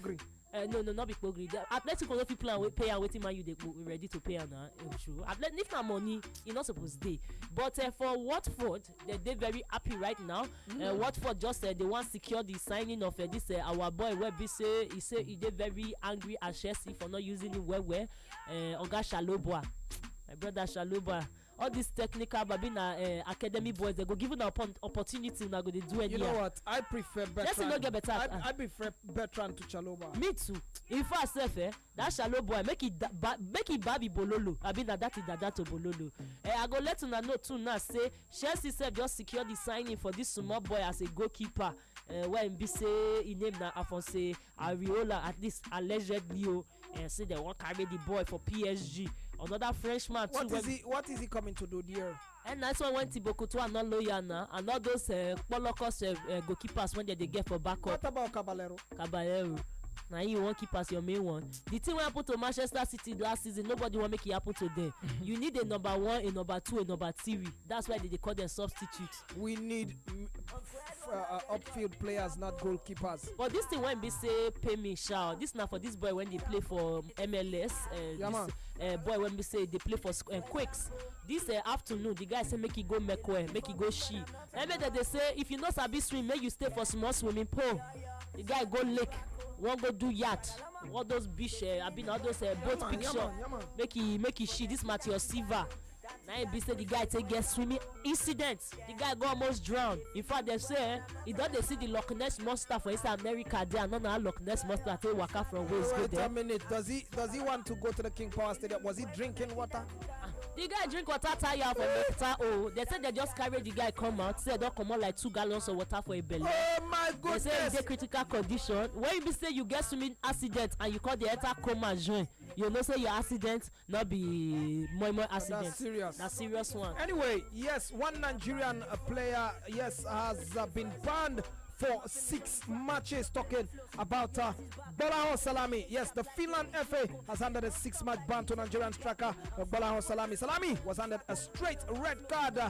no, not be pogri. Atletico no fit plan pay and waiting man you they ready to pay now. True. If na money, you not supposed to. But for Watford, they very happy right now. Watford just they want secure the signing of this our boy where he say he dey very angry at Chelsea for not using him well. Oga Shalobwa, my brother Shalobwa. All these technical babina academy boys, they go give an opportunity now go they do it. You know what? I prefer Bertrand. Let's not get better. I prefer Bertrand to Chaloba. Me too. In fact, that shallow boy make it baby bololo. I mean that is that to bololo. I go let una know too now. Say Chelsea self just secure the signing for this small boy as a goalkeeper. When be say he named na Afonso Ariola, at least allegedly. Say they want carry the boy for PSG. Another Frenchman too. What is he coming to do there? And that's why when Thibaut Courtois not loyal now, and all those Polokos goalkeepers when they get for backup. What about Caballero? Now you want keep as your main one. The thing when happened to Manchester City last season, nobody want make it happen to them. You need a number 1, a number 2, a number 3. That's why they call them substitutes. We need upfield players, not goalkeepers. But this thing when be say pay me shout. This now for this boy when they play for MLS. Boy when we say they play for Quakes. This afternoon the guy say make he go Mekwe, make he go she. And then they say if you know sabi swim, make you stay for small swimming pool. The guy go lake, won't go do yacht. All those beach, I been all those boat picture. Make he she. This Matthew Silva. Now he be say the guy take get swimming incident. The guy go almost drown. In fact, they say he don't they see the Loch Ness monster for East America there. No, Loch Ness monster take waka from ways. Wait a minute. Does he want to go to the King Power Stadium? Was he drinking water? The guy drink water tire for water. Oh, they said they just carry the guy come out. Say don't come out like 2 gallons of water for a belly. Oh my goodness! They say in critical condition. When you say you get swimming accident and you call the enter coma join, you know say your accident not be more accident. That's serious. That's serious one. Anyway, yes, one Nigerian player, yes, has been banned for 6 matches. Talking about Bolaho Salami. Yes, the Finland FA has handed a 6-match ban to Nigerian striker Bolaho Salami. Salami was handed a straight red card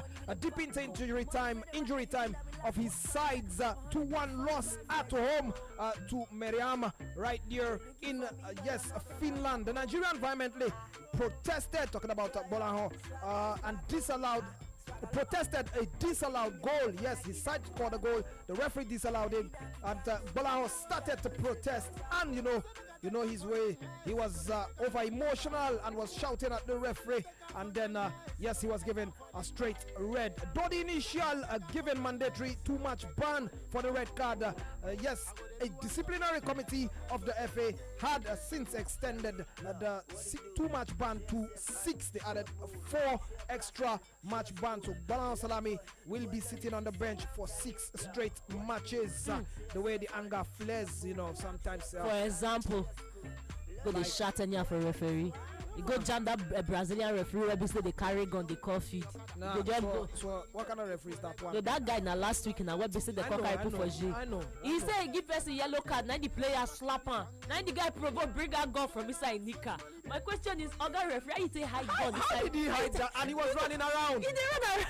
deep into injury time of his side's 2-1 loss at home to Meriam right there in Finland. The Nigerian vehemently protested, talking about Bolaho, and protested a disallowed goal. Yes, his side scored a goal. The referee disallowed him, and Bolaho started to protest. And you know his way. He was over emotional and was shouting at the referee. And then yes, he was given a straight red. Though the initial given mandatory 2-match ban for the red card, yes, a disciplinary committee of the FA had since extended the 2-match ban to 6. They added 4 extra match ban. So Bolaho Salami will be sitting on the bench for 6 straight matches. The way the anger flares, sometimes. For example, go the shot and for referee. You go jam that Brazilian referee where they carry gun, they call feed. Nah, so what kind of referee is that one? No, that guy now last week now where they call carry for jail. I know. He said he give person yellow card, now the player slap him. Now the guy provoke bring a gun from inside Nika. My question is, other referee, how you say hide gun? How did he hide that? And he was running around. He did run around.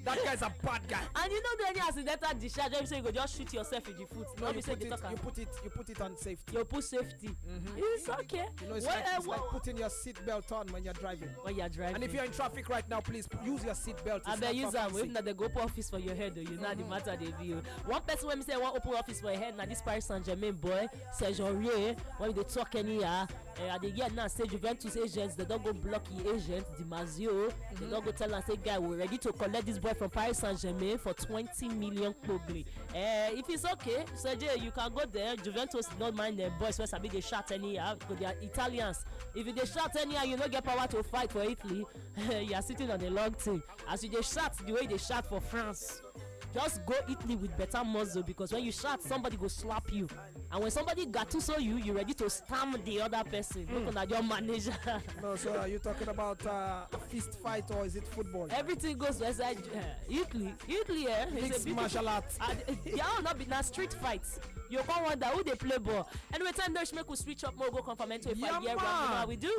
That guy's a bad guy. And you know any accidental discharge, you say you go just shoot yourself in the foot. No, you put it on safety. You put safety. It's okay. It's like putting your seatbelt on when you're driving. And if you're in traffic right now, please use your seatbelt. I bet use them. If not, they go open office for your head. You know the matter they view. One person when me say one open office for your head, now this Paris Saint-Germain boy, Sergio Aurier, when they talk anyhow, at the year now say Juventus agents, they don't go block the agent, Di Marzio. They don't go tell and say, guy, we're ready to collect this boy from Paris Saint-Germain for 20 million probably. If it's okay, Sergio, you can go there. Juventus don't mind them boys. First, I mean, they shot anyhow because they are Italians. If they shot anyhow, you don't get power to fight for Italy. You are sitting on a long thing. As you they shot the way they shot for France. Just go Italy with better muscle, because when you shot, somebody go slap you, and when somebody got to so you ready to stamp the other person. Look at your manager. No, so are you talking about a fist fight or is it football? Everything goes inside Italy. Mixed martial arts. Yeah, not be now street fights. You can't wonder who they play ball. Anyway, time there make we switch up more, go confirm into a 5-year round. We do.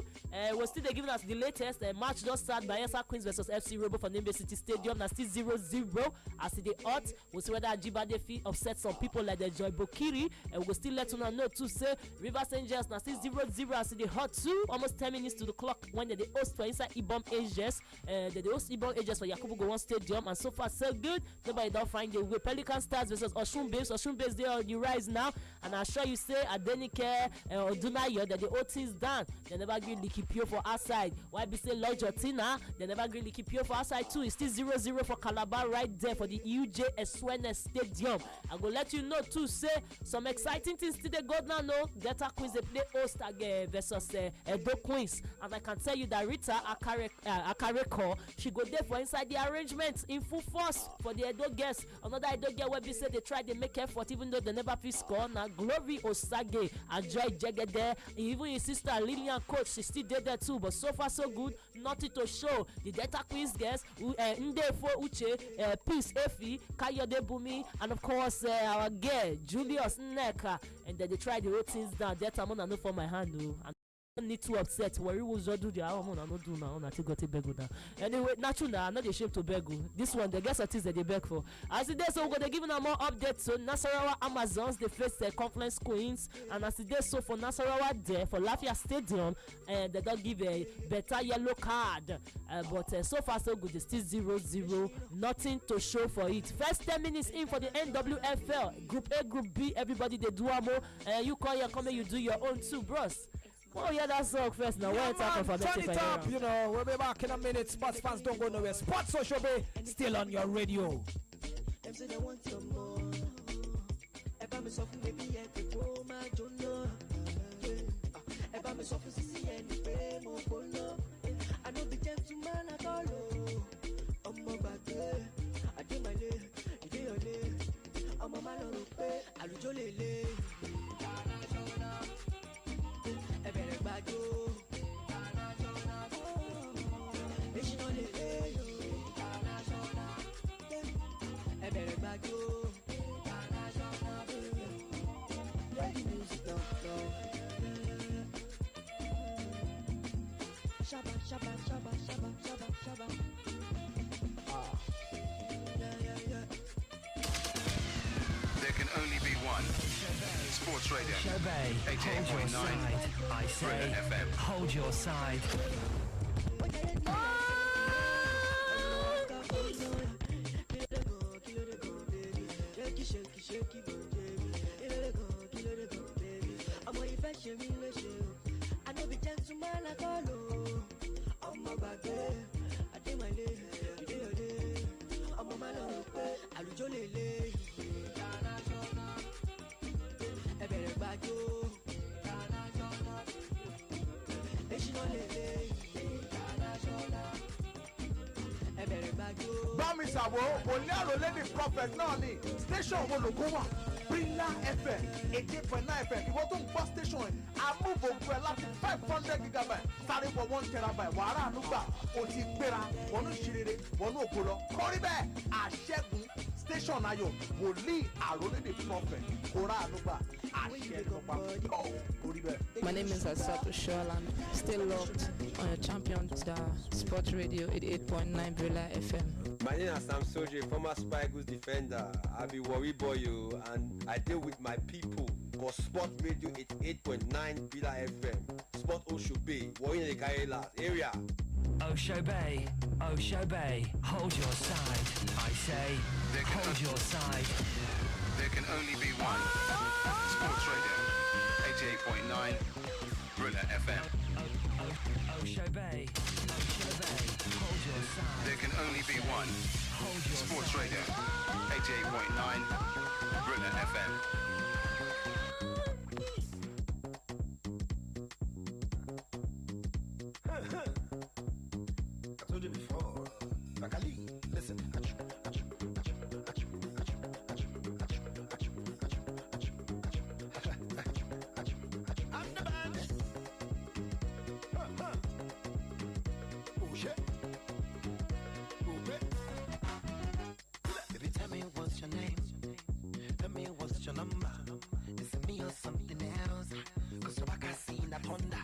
We're still giving us the latest match just started by Bayelsa Queens versus FC Robo for Nimbe City Stadium. Now still 0-0 as the hot. We'll see whether Ajibade fee upset some people like the Joy Bokiri. And we'll still let you know to say Rivers Angels now still 0-0 as the hot 2. Almost 10 minutes to the clock when they host for inside Ibom Angels. They host Ibom Angels for Yakubu Gowon Stadium. And so far so good. Nobody don't find the way. Pelican Stars versus Oshun Babes. Oshun Babes there on the rise now, and I'm sure you say Adenike or Dunayo that the OT's done. They never really keep you for outside. Why be say Lojotina? They never really keep you for outside too. It's still 0-0 for Calabar right there for the UJ Eswene Stadium. I'm gonna let you know too. Say some exciting things still they go now. No, Delta Queens they play host again versus Edo Queens, and I can tell you that Rita Akareko she go there for inside the arrangements in full force for the Edo guests. Another Edo girl where be say they try to make effort even though they never feel score. Now Glory Osage and Joy Jegede, even his sister Lillian Coach, she still did there too. But so far so good, nothing to show. The Delta Queens guests, Ndefo Uche, Peace Efi, Kayode Bumi, and of course our girl Julius Neka, and then they try the whole things down. Delta Mona no for my hand though. need to upset. Worry was do the hour no do now. Na go to beg now. Anyway, natural now. Not ashamed to beg. This one, the guess artists that they beg for. As it is, so we're gonna give them more updates. So Nasarawa Amazons they face their conference queens, and as it is, so for Nasarawa there for Lafia Stadium, and they don't give a better yellow card. But so far so good. It's still 0-0. Nothing to show for it. First 10 minutes in for the NWFL. Group A, Group B. Everybody they do more. You call your comment. You do your own too, bros. Oh yeah, that's all first now. Yeah, man, turn it up, you know. We'll be back in a minute. Sports fans don't go nowhere. Sports OSHOBE still on your radio. I know the gentleman at all. I'm a bad I did my lay, you did your lay. I'm a man on the pay, I do your lay. I better bad you. I better bad you. Shabba, shabba, shabba, shabba, shabba, shabba. There can only be one. Sports Radio. OSHOBE, 88.9. I say, Britain FM. hold your side. I know the gentleman at all. I'm a bad I did my lay, you did your day. I'm a man on the pay, I do your lay. I better bad you. Bami Sabo, Olero Lady Prophet Nani, Station Wologowa, Brilla FM, 88.9 FM. If you want to station, I move over like 500 gigabytes, starting for 1 terabyte. Wara Nuba, Oti Bera, Wonu Shirere, Wonu Okolo, Koribe, Ashegun, Station Ayo, Woli, Arole the Prophet, Kora Nuba, My name is Asato Sholan, still locked on your champions, Sports Radio 88.9 Brilla FM. My name is Sam Soje, former Spy Goose defender. I be worry boy you, and I deal with my people. For Sport Radio 88.9 Brilla FM. Sport OSHOBE, Warrior in the Kaila area. OSHOBE, OSHOBE, hold your side. I say, hold your side. There can only be one. Sports Radio, 88.9 Brilla FM. OSHOBE, OSHOBE, hold your side. There can only be one. Sports Radio, 88.9 Brilla FM. I told you before, Bakali, listen. I'm the band. Baby, tell me what's your name. Tell me what's your number. Is it me or something else? Cause so I can see that Honda.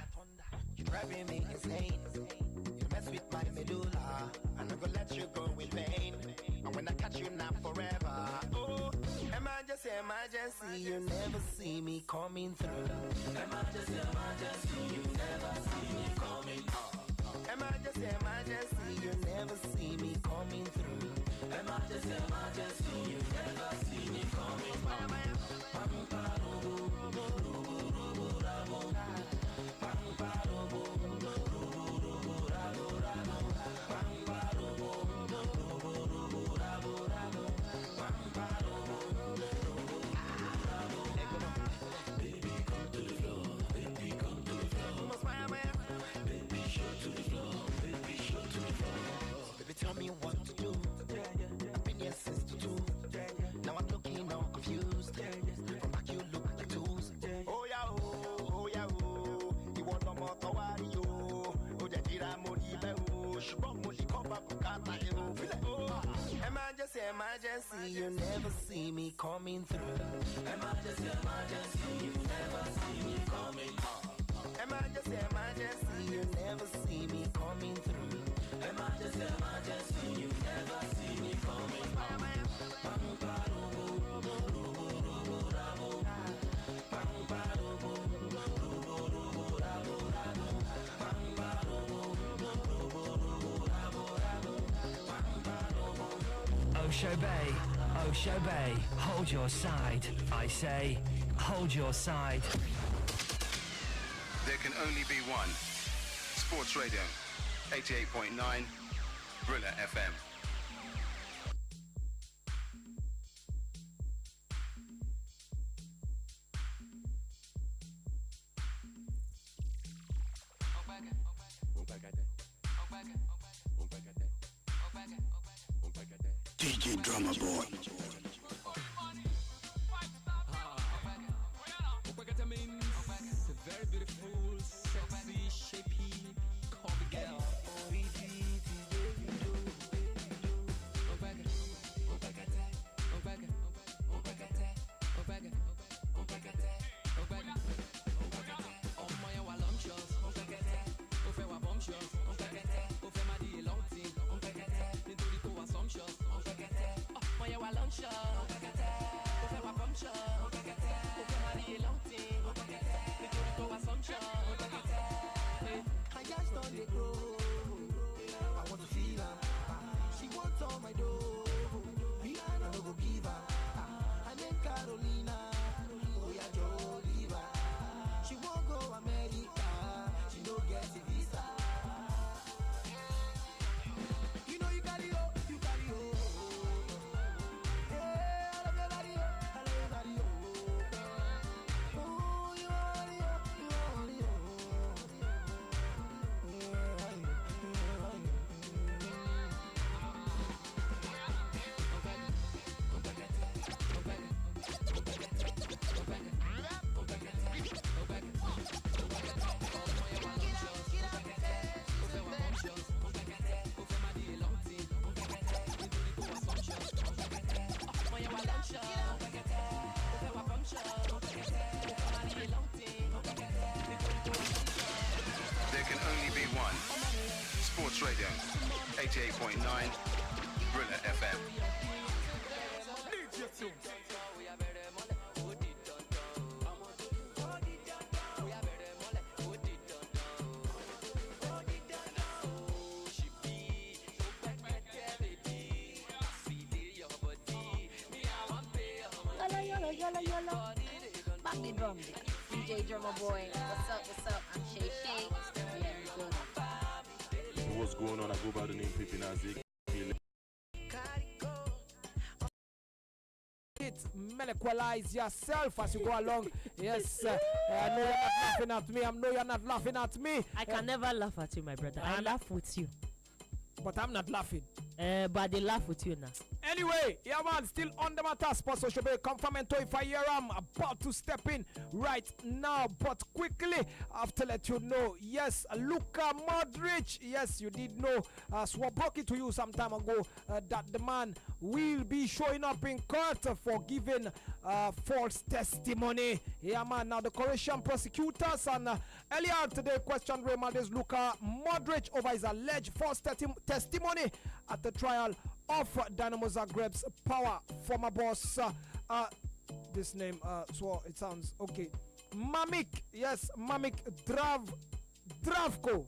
You're driving me insane. You mess with my medulla. I'm not gonna let you go in vain. And when I catch you now forever. Oh, emergency, you never see me coming through. Emergency, you never see me coming through. Emergency, you never see me coming through. Emergency, you never see me coming through. Tell me what to do. I've been here since to do. Now I'm looking all confused. From back you look like tools. Oh yeah, oh yeah, oh. You want no more to worry, oh. Oh, the dira money, oh. Shubong money cover kata, oh. Emergency, you never see me coming through. Emergency, you never see me coming. Emergency. you never see me coming through. Emergency, emergency, you never see me coming through. OSHOBE, OSHOBE, hold your side. I say, hold your side. There can only be one. Sports Radio, 88.9, Brilla FM. DJ Drummer Boy. Very beautiful, sexy, shapy, curvy girl. I just don't let go. I want to feel her. She wants all my dough. Rihanna no go give her. And then Carolina. Oh yeah, Joe Oliva. She won't go America. She don't get a visa. You know you carry oh, you carry oh. Hey, I love your body oh, I love your body oh. Oh, you are the oh, you are the oh. There can only be one. Sports Radio, 88.9, Brilla FM. Yolo, yolo. Back the drum. DJ Drummer Boy. What's up? I'm Shay Shay. Yeah, good. What's going on? I go by the name Pippin Azik. Equalize yourself as you go along. Yes, I know you're not laughing at me. I know you're not laughing at me. I can never laugh at you, my brother. I laugh with you. But I'm not laughing. But they laugh with you now. Anyway, yeah man, still on the matter. Sports OSHOBE, confirm and if I hear I'm about to step in right now. But quickly, I have to let you know, yes, Luka Modric, yes, you did know, so I broke it to you some time ago, that the man will be showing up in court for giving false testimony. Yeah man, now the Croatian prosecutors and earlier today questioned Real Madrid's Luka Modric over his alleged false testimony at the trial of Dynamo Zagreb's power former boss. This name, so it sounds okay. Mamik, yes, Mamik Dravko,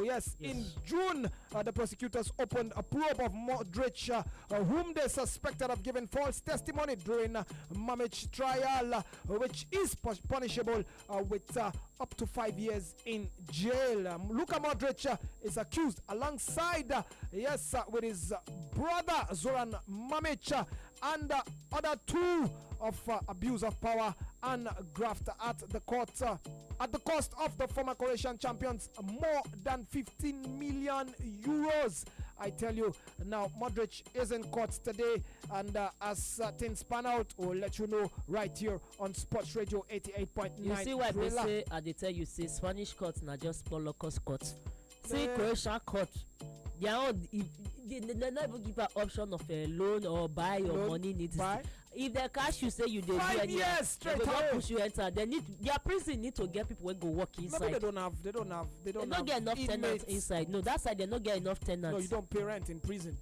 yes. In June, the prosecutors opened a probe of Modric, whom they suspected of giving false testimony during Mamic's trial, which is punishable with up to 5 years in jail. Luka Modric is accused alongside, with his brother Zoran Mamic and other two of abuse of power and graft at the court at the cost of the former Croatian champions more than 15 million euros. I tell you now, Modric is in court today, and as things pan out, we'll let you know right here on Sports Radio 88.9. You see why they say, they tell you, say Spanish courts not just Polokos courts. See Croatian court, they not even give an option of a loan or buy your money needs. if they catch you say you dey do 5 years straight they go away. just push you enter. They need their prison need to get people wey go work inside. Maybe they don't have They don't get enough tenants inside. No, that side they don't get enough tenants. No, you don't pay rent in prison.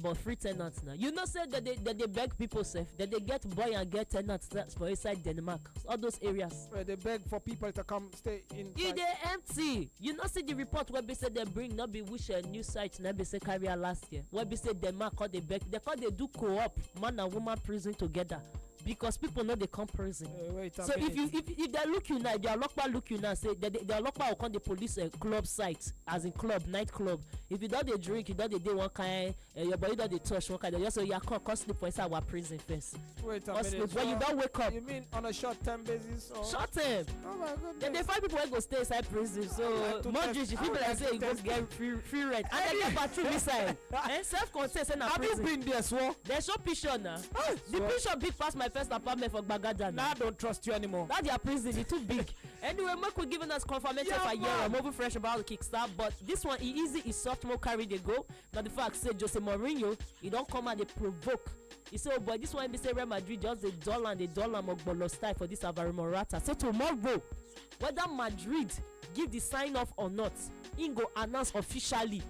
But free tenants now. You know, say that they beg people safe. That they get boy and get tenants for inside Denmark. All those areas. They beg for people to come stay in. They empty. You know, see the report where they say they bring not be wish a new site. Now they say carry last year. Where they say Denmark call they beg. They call they do co-op man and woman prison together. Because people know they come prison. So if they look you now, their local look you now say their local will call the police club site, as in club, night club. If you don't they drink, you don't they one kind, your body don't they touch one kind. They just say you can't sleep for inside our prison first. Wait a minute. When you don't wake up. You mean on a short-term basis? Or? Short term. Oh my goodness. Then they find people who go stay inside prison. So Modric, if people like say you go get free rent, and they get bathroom inside. And self-contained say na prison. Have you been there, Swo? They show picture now. The picture big past my first apartment for Gbagada. Now I don't trust you anymore. That their prison is too big. Anyway, Mark we giving us confirmation for a year. I'm over fresh about the kickstart, but this one is easy. It's soft, more carry they go. Now the fact say Jose Mourinho, he don't come and they provoke. He say, oh boy, this one be say Real Madrid just a dollar Mogbolo style for this Alvaro Morata. So tomorrow, whether Madrid give the sign off or not, he go announce officially.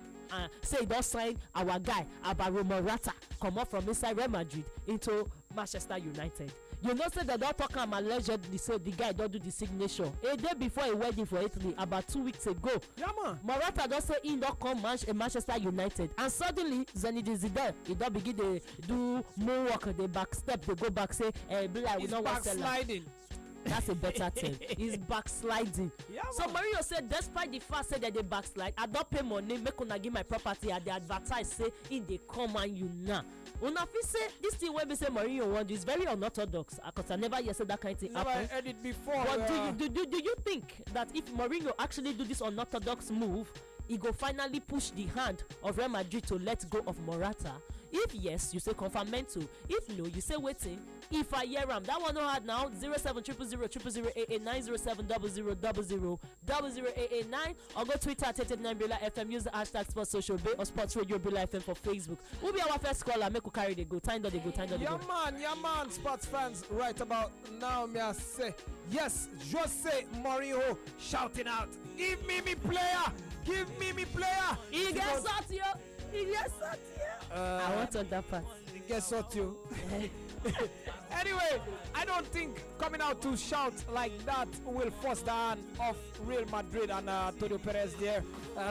Say he don't sign our guy Alvaro Morata come up from inside Real Madrid into Manchester United. You know, say they don't talk him allegedly, so the guy don't do the signature. A day before a wedding for Italy, about 2 weeks ago. Yeah, man. Morata don't say he don't come Manchester United, and suddenly Zinedine Zidane he don't begin to do more work. They back step, they go back say, be like we don't want to sell. That's a better term. He's backsliding. Yeah, so Mourinho said, despite the fact that they backslide, I don't pay money, make una give my property, and they advertise say in the come and you now. Una fit say this thing where we say Mourinho want is very unorthodox, because I never hear say that kind of thing happen. Never heard it before. But do you think that if Mourinho actually do this unorthodox move, he go finally push the hand of Real Madrid to let go of Morata? If yes, you say confirmento. If no, you say waiting. If I hear that one no hard now. 07000008889 or go Twitter at 89Bila FM. Use the hashtag Sports Social Bay or Sports Radio Bila FM for Facebook. Who be our first caller? Make we carry the go. Time do they go. Yeah man, sports fans. Right about now, me I say yes. Jose Mourinho shouting out, "Give me player! Give me player!" He gets out here. I want to that part. Guess what you? Anyway, I don't think coming out to shout like that will force the hand of Real Madrid and Antonio Perez there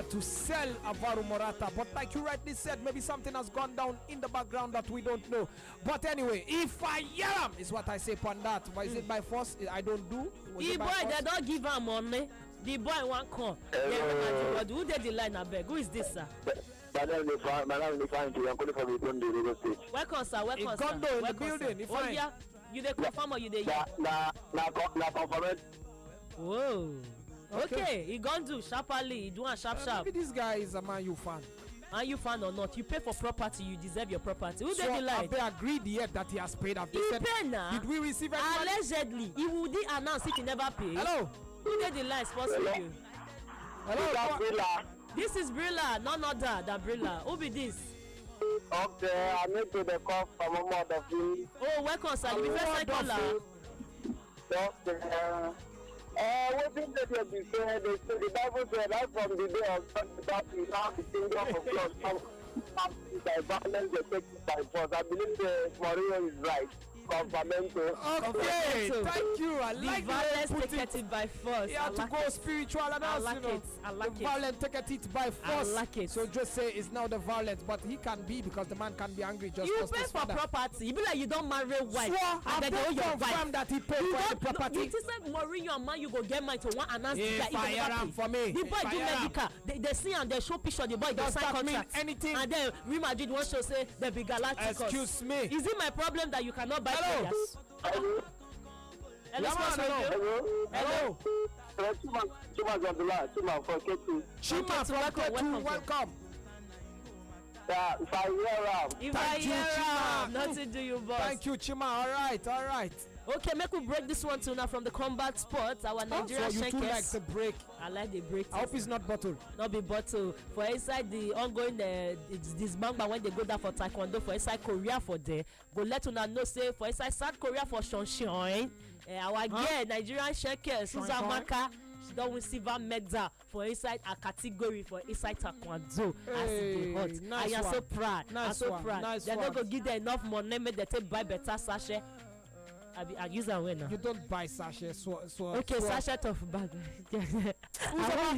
to sell Alvaro Morata. But like you rightly said, maybe something has gone down in the background that we don't know. But anyway, if I yell is what I say upon that. Why is it by force? I don't do. The boy, they don't give him money. The boy won't come. But who did the line abeg? Who is this, sir? My name is Frank. I'm calling from Ikondo, Lagos State. Welcome, sir. Ikondo in the building. Oh, yeah. You the confirm or you the na confirm. Whoa. Okay, he gonna do sharply. He do a sharp. Maybe this guy is a Man U fan. Man U fan or not, you pay for property, you deserve your property. Who did the line? They agreed yet that he has paid. He paid now. Did we receive any money? Allegedly, he would announce if he never paid. Hello. Who did the line? Sports Radio. Hello. This is Brilla, none other than Brilla. Who be this? Okay, I need to the call from a mother. Oh, welcome, sir. You be first time caller. What did they say? The Bible said that from the day of God, that we now the kingdom of God. By violence, they take it by force. I believe the Mourinho is right. Confirmento. Okay, thank you. I like violence take it by force. You have to go spiritual and I like it. The violent take it by force. I like it. So just say it's now the violence, but he can be because the man can be angry just you pay for property. You be like you don't marry wife. And then they confirm that he paid for the property. You just said Mourinho and man you go get money to one announce the guy. For me. The boy do medical. They see and they show picture. The boy they sign contract. Anything. And then Real Madrid wants to say they be Galacticos. Excuse me. Is it my problem that you cannot buy? Hello. Hello. Hello. Chima from Ketu. Chima from Ketu, welcome. Yeah, if I hear If I hear nothing do you, boss. Thank you, Chima. All right. Okay, make we break this one too now from the combat sports. Our Nigerian so you too shankers. like the break. I like the break. I hope it's not bottle. Not be bottle. For inside the ongoing this manga when they go down for taekwondo for inside Korea for there. Go let una know say for inside South Korea for Shonshin. Our girl Nigerian shankers Susan Maka. She don win silver medal for inside a category for inside taekwondo. As e dey hot. Nice I am so proud. Nice I'm so proud. Nice They no go give them enough money make they take buy better sachet. I use that way now. You don't buy sachet, so okay, sachet of bag.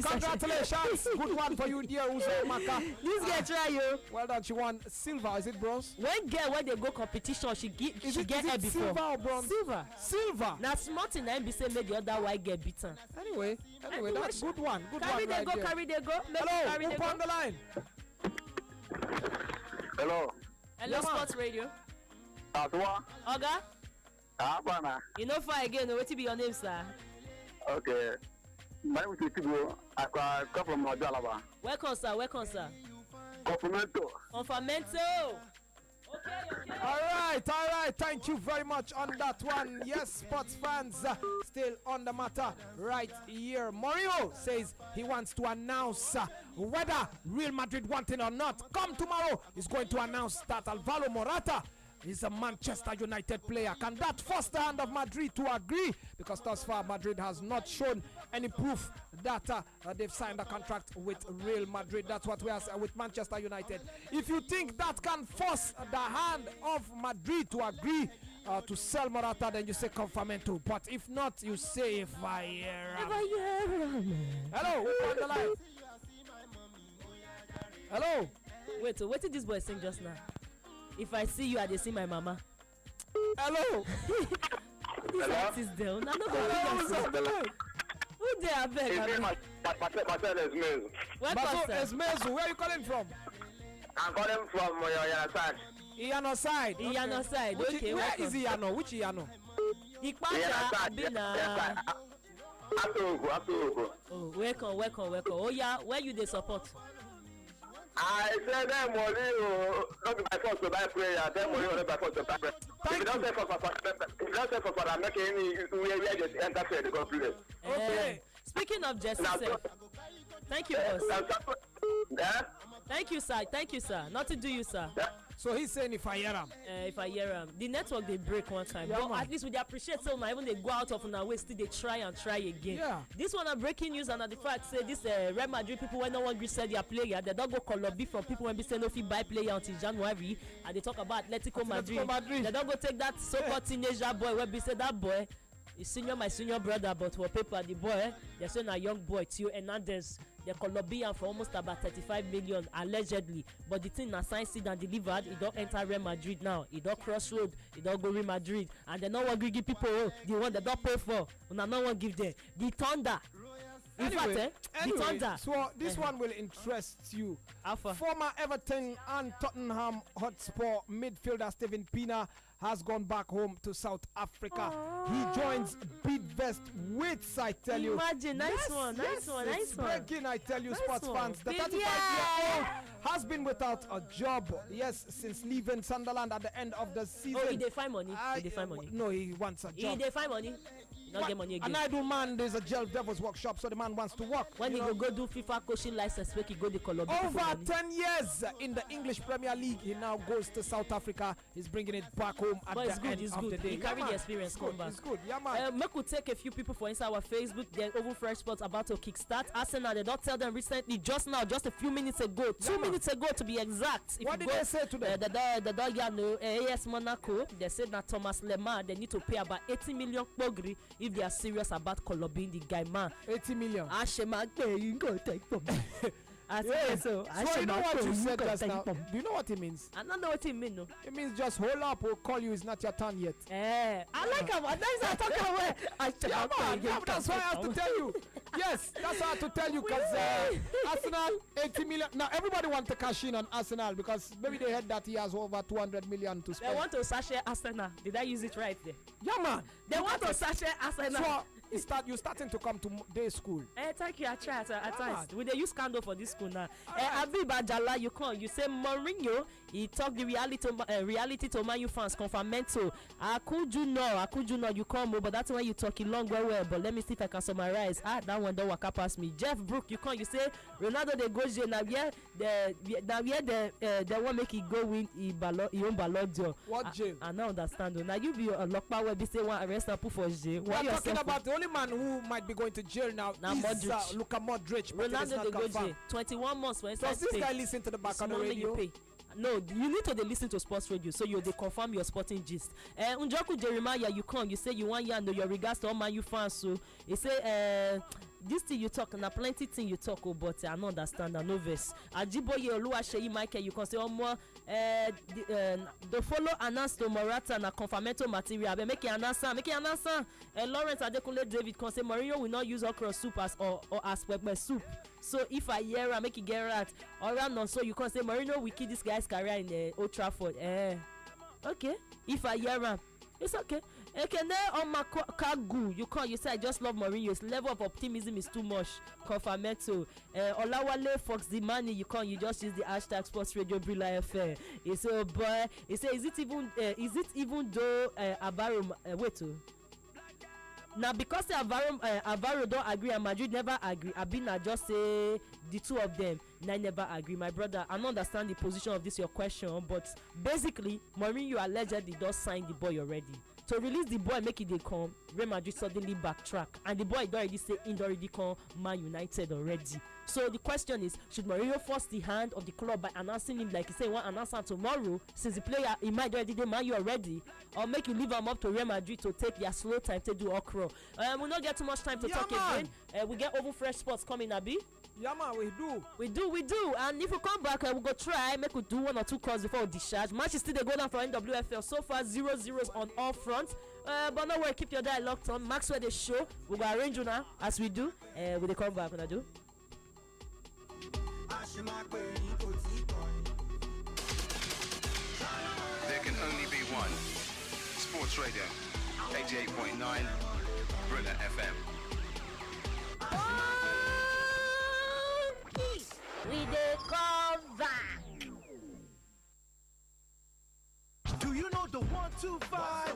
Congratulations! Good one for you, dear Uzomaka. This girl try you. Well done. She won silver. Is it bronze? When girl when they go competition, she get her before. Silver or bronze? Silver. Now smart in the NBC made the other white get beaten. Anyway, that's good one. Carry they go. Hello, who on the line? Hello. Hello, Sports Radio. Atwa. Oga. Abana. You know far again. What be your name, sir? Okay. My name is Tibo. I come from Jalaba. Welcome, sir. Confirmento. Okay. All right. Thank you very much on that one. Yes, sports fans, still on the matter right here. Mourinho says he wants to announce whether Real Madrid want it or not. Come tomorrow, he's going to announce that Alvaro Morata is a Manchester United player. Can that force the hand of Madrid to agree? Because thus far, Madrid has not shown any proof that they've signed a contract with Real Madrid. That's what we are with Manchester United. If you think that can force the hand of Madrid to agree to sell Morata, then you say confirmento. But if not, you say if I hear Hello, who on the line? Hello. Wait, what did this boy sing just now? If I see you, I dey see my mama. Hello. This artist there. Una no go do that. Who dey abeg? Marcel Esmezu. Esmezu, where are you calling from? I'm calling from Iyano side. Iyano side. Okay, where is Iyano? Which Iyano? Ikpaja Abina. Asuogo. Oh, welcome. Oh yeah, where you dey support? I said them money, not by force to buy prayer. Them money not by force to buy prayer. If you don't say for I'm making any we just enter the complete. Okay. Speaking of justice, thank you, boss. Thank you, sir. Not to do you, sir. So he's saying if I hear him. If I hear him. The network they break one time. Yeah, but man. at least we appreciate so now even they go out of our way still they try again. Yeah. This one are breaking news and the fact say this Real Madrid people when no one agree sell their player, they don't go call for people when we say no fee buy player until January and they talk about Atletico Madrid. They don't go take that so-called teenager boy when we say that boy is my senior brother, but for paper the boy they say a young boy Tio Hernandez. The Colombian for almost about 35 million allegedly, but the thing na signed, sealed and delivered. He don't enter Real Madrid now. He don't cross road. He don't go Real Madrid, and they no one give people the one they don't pay for. Una no one give them the Thunder. In fact, the Thunder. So this one will interest you. Alpha. Former Everton and Tottenham Hotspur midfielder Steven Pina has gone back home to South Africa. He joins Bidvest Wits, I tell you. Imagine, nice one. Breaking, I tell you, sports fans. The 35-year-old has been without a job, since leaving Sunderland at the end of the season. Oh, he dey find money. No, he wants a job. He dey find money. He don't get money again. And I do man, there's a Gel Devils workshop, so the man wants to work. When he go do FIFA coaching license, he go the Colombia. Over 10 years in the English Premier League, he now goes to South Africa. He's bringing it back home at the end of the day. He carry the experience come back. It's good, yeah man. Make we take a few people for inside our Facebook. They're over Fresh Sports about to kickstart. Arsenal, they don't tell them recently, just a few minutes ago, 2 minutes ago to be exact. What did they say to them? The dog, AS Monaco, they said that Thomas Lemar, they need to pay about 80 million pogri if they are serious about Colombia, the guy man. 80 million. Ashema, you go take from me. So you know what you said just now? Do you know what it means? I don't know what it means. No. It means just hold up, we'll call you, it's not your turn yet. I like him. That's what I'm talking about. That's why I have to tell you. Yes, that's why I have to tell you because Arsenal, 80 million. Now, everybody wants to cash in on Arsenal because maybe they heard that he has over 200 million to spend. They want to sachet Arsenal. Did I use it right there? Yeah, man. They want to sachet Arsenal. you're starting to come to day school. Thank you. I try at times. We dey use candle for this school now. Abib Ajala, you come. You say Mourinho. He talk the reality to Man U fans. Confirmento. Akujuno. You come, but that's why you talk long well. But let me see if I can summarize. That one don't waka past me. Jeff Brook, you come. You say Ronaldo they go now. Yeah, they want make it go win. He own Ballon d'Or. What jail? I don't understand. Now you be a lockdown where they say one arrest and put for jail. We are talking about the only man who might be going to jail now is Luka Modric. Ronaldo they go jail 21 months for inside. Does this guy listen to the back on the radio? No, you need to listen to sports radio so they confirm your sporting gist. Unjoku Jeremiah, you come, you say you want know your regards to all Man U fans. So you say this thing you talk, na plenty thing you talk but I don't understand. I know this. Ajiboye Oluwaseyi Michael, you can say more. The follow announce to Morata na confirmento material. But make an answer. Lawrence Adekunle David can say Mourinho will not use okra soup or as pepper soup. So if I hear I make it get right. Alright, no, so you can say Mourinho will kill this guy's career in Old Trafford. Okay. If I hear him, it's okay. Ekene on my Kagu, you say I just love Mourinho's level of optimism is too much. Confirmento. Olawale Fox the money you just use the hashtag Sports Radio Brilla FM. He say oh boy, he say is it even though Abaro wait oh. Now because Alvaro don't agree and Madrid never agree, Abina just say the two of them never agree. My brother, I don't understand the position of this your question, but basically Mourinho allegedly does sign the boy already. To release the boy, make it they come, Real Madrid suddenly backtrack, and the boy already say he already come Man United already. So the question is, should Mourinho force the hand of the club by announcing him like he say he want to announce him tomorrow, since the player he might already dey Man U already, or make you leave him up to Real Madrid to take their slow time to do okra? We not get too much time to talk again. We get Oven Fresh Sports coming, Abi. Yeah man, we do. And if we come back, we go try make we do one or two calls before we discharge. Matches still they go down for NWFL. So far 0-0 on all fronts. But no worry, keep your dial locked on. Maxwell the show. We go arrange you now as we do. With the come back when I do. There can only be one. Sports Radio 88.9 Brilla FM. We dey come back. Do you know the 125?